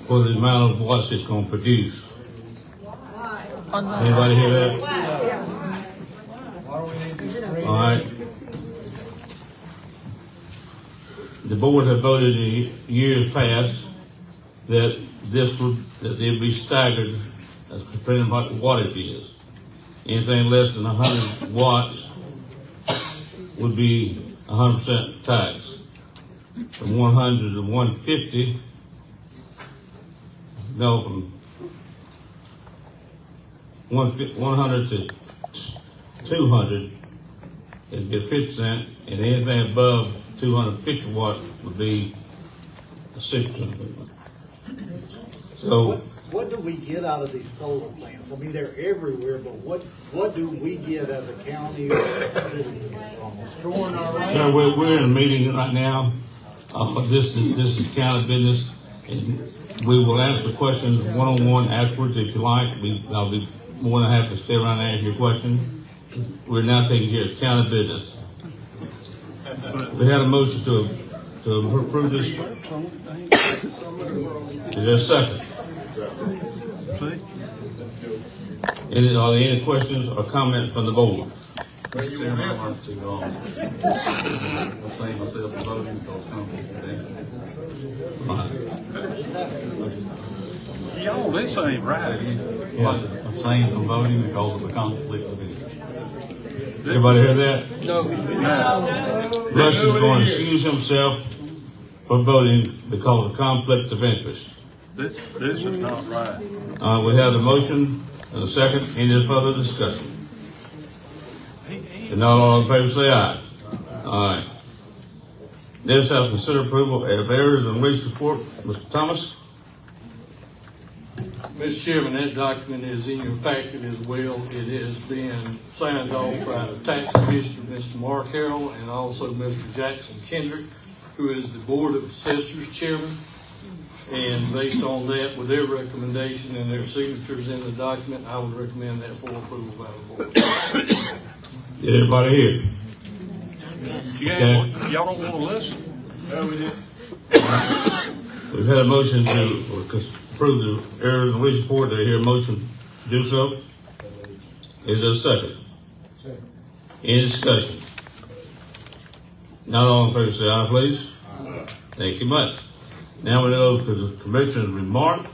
[SPEAKER 2] for the amount of watts it's going to produce. Anybody hear that? All right. The board had voted in years past that they'd be staggered as depending on what the wattage is. Anything less than 100 watts would be 100% tax. From 100 to 150, no, from 100 to 200, it'd be 50%, and anything above 250 watts would be a 6%. So,
[SPEAKER 23] what do we get out of these solar plants? I mean, they're everywhere, but what do we get as a county or as citizens from storing our land?
[SPEAKER 2] Sir, we're in a meeting right now. This is county business, and we will answer questions one-on-one afterwards if you like. I'll be more than happy to stay around and answer your questions. We're now taking care of county business. We had a motion to approve this. Is there a second? Are there any questions or comments from the board?
[SPEAKER 17] Mr. Chairman, I'd like to thank myself for voting, so it's coming.
[SPEAKER 19] Y'all, this ain't right.
[SPEAKER 17] Abstain from voting because of the conflict of interest.
[SPEAKER 2] Everybody hear that?
[SPEAKER 19] No.
[SPEAKER 2] Rush is going to excuse himself for voting because of conflict of interest.
[SPEAKER 19] This is not right.
[SPEAKER 2] We have the motion and a second. Any further discussion? If not, all in favor say aye. Aye. Next, I'll consider approval of errors and omissions report. Mr. Thomas?
[SPEAKER 3] Mr. Chairman, that document is in your packet as well. It has been signed off by the tax commissioner, Mr. Mark Harrell, and also Mr. Jackson Kendrick, who is the Board of Assessors Chairman. And based on that, with their recommendation and their signatures in the document, I would recommend that for approval by the board.
[SPEAKER 2] Did everybody hear?
[SPEAKER 19] Y'all don't want to listen?
[SPEAKER 3] No, we did.
[SPEAKER 2] We've had a motion to approve the errors and omissions report. Do I hear a motion to do so? Is there a second? Second. Any discussion? Not all in favor, say aye, please. Aye. Thank you much. Now we go to the commissioner's remarks.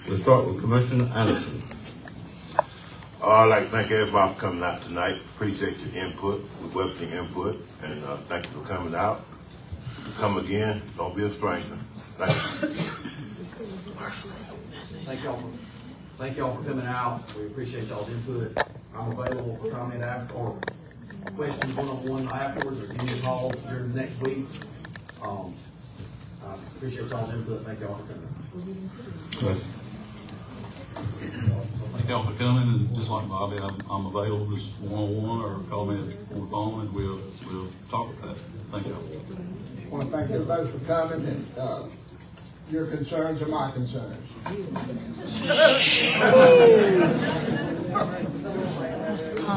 [SPEAKER 2] We'll start with Commissioner Anderson.
[SPEAKER 4] I'd like to thank everybody for coming out tonight. Appreciate your input. We welcome your input, and thank you for coming out. Come again. Don't be a stranger. Thank you.
[SPEAKER 7] Thank y'all for coming out. We appreciate y'all's input. I'm available for comment after or questions one-on-one afterwards, or give me a call during the next week. I appreciate y'all's input. Thank y'all for coming.
[SPEAKER 9] Thank y'all for coming, and just like Bobby, I'm available just one-on-one or call me on the phone, and we'll talk about that. Thank y'all.
[SPEAKER 21] I want to thank everybody for coming, and your concerns are my concerns.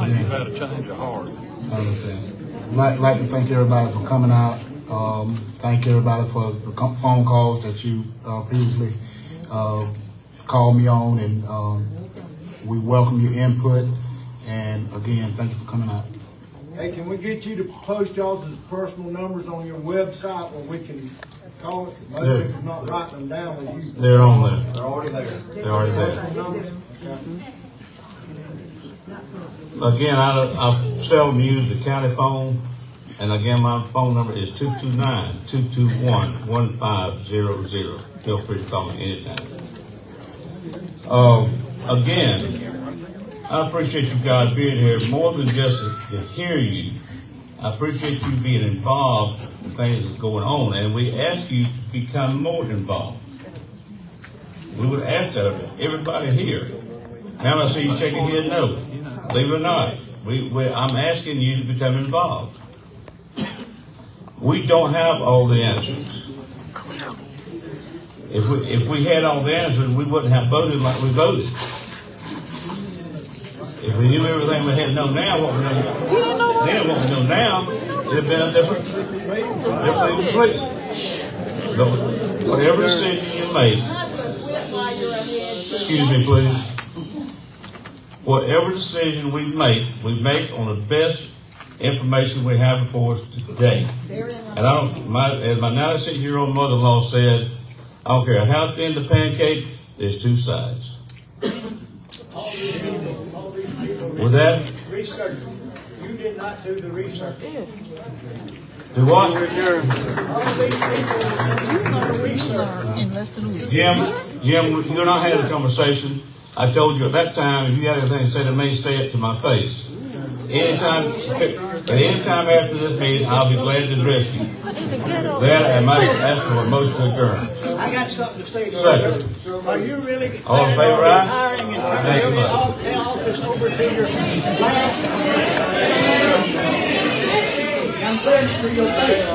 [SPEAKER 19] You've had a change of heart.
[SPEAKER 21] I'd like to thank everybody for coming out. Thank everybody for the phone calls that you previously called me on, and we welcome your input. And again, thank you for coming out.
[SPEAKER 23] Hey, can we get you to post y'all's personal numbers on your website where we can call it? Most people not writing them down.
[SPEAKER 2] They're on there.
[SPEAKER 7] They're already there.
[SPEAKER 2] They're already there. Again, I seldom use the county phone, and again, my phone number is 229-221-1500. Feel free to call me anytime. Again, I appreciate you guys being here more than just to hear you. I appreciate you being involved in things that's going on, and we ask you to become more involved. We would ask that of everybody here. Now I see you shaking your head no. Believe it or not, I'm asking you to become involved. We don't have all the answers. If we had all the answers, we wouldn't have voted like we voted. If we knew everything we had to know now, what we know then, what we know now, it'd been a different completely. But whatever decision you make, excuse me, please. Whatever decision we make on the best information we have before us today. And as my 96-year-old mother-in-law said, I don't care how thin the pancake, there's two sides. With that,
[SPEAKER 23] Research. You did not do the research.
[SPEAKER 2] do what? Jim, you and I had a conversation. I told you at that time, if you had anything to say to me, say it to my face. Anytime after this meeting, I'll be glad to address you. That and my ask for a motion to adjourn.
[SPEAKER 23] I got something to say.
[SPEAKER 2] Second.
[SPEAKER 23] Are you really
[SPEAKER 2] All in favor, aye? Thank you much.
[SPEAKER 23] office over to your I'm saying it for your face.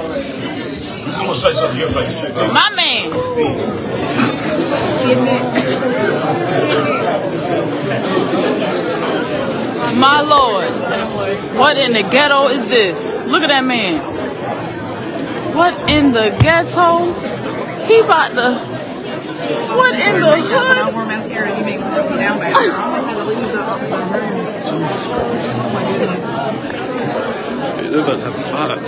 [SPEAKER 2] I'm going to say something to your face.
[SPEAKER 12] My man. My Lord. What in the ghetto is this? Look at that man. What in the ghetto? He about to... What in the hood? When I wore mascara, you make me look down back. I always had to leave the room. Jesus Christ. Oh my goodness.
[SPEAKER 9] They're about to have a fight.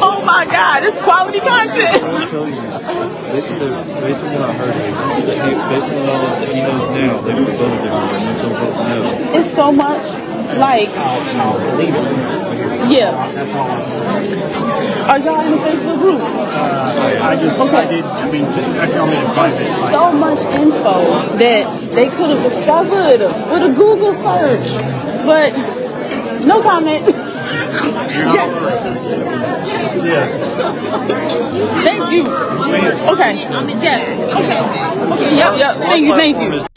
[SPEAKER 12] Oh my God, it's quality content.
[SPEAKER 9] Based on what I heard, based on all that he knows now, they would have voted differently. So vote no.
[SPEAKER 12] It's so much like, yeah.
[SPEAKER 23] That's all I'm saying.
[SPEAKER 12] Are y'all in the Facebook group?
[SPEAKER 23] I did, I mean, I tell me in private.
[SPEAKER 12] So much info that they could have discovered with a Google search, but no comment.
[SPEAKER 1] Thank you. Okay. Yes. Okay. Okay. Yep. Thank you.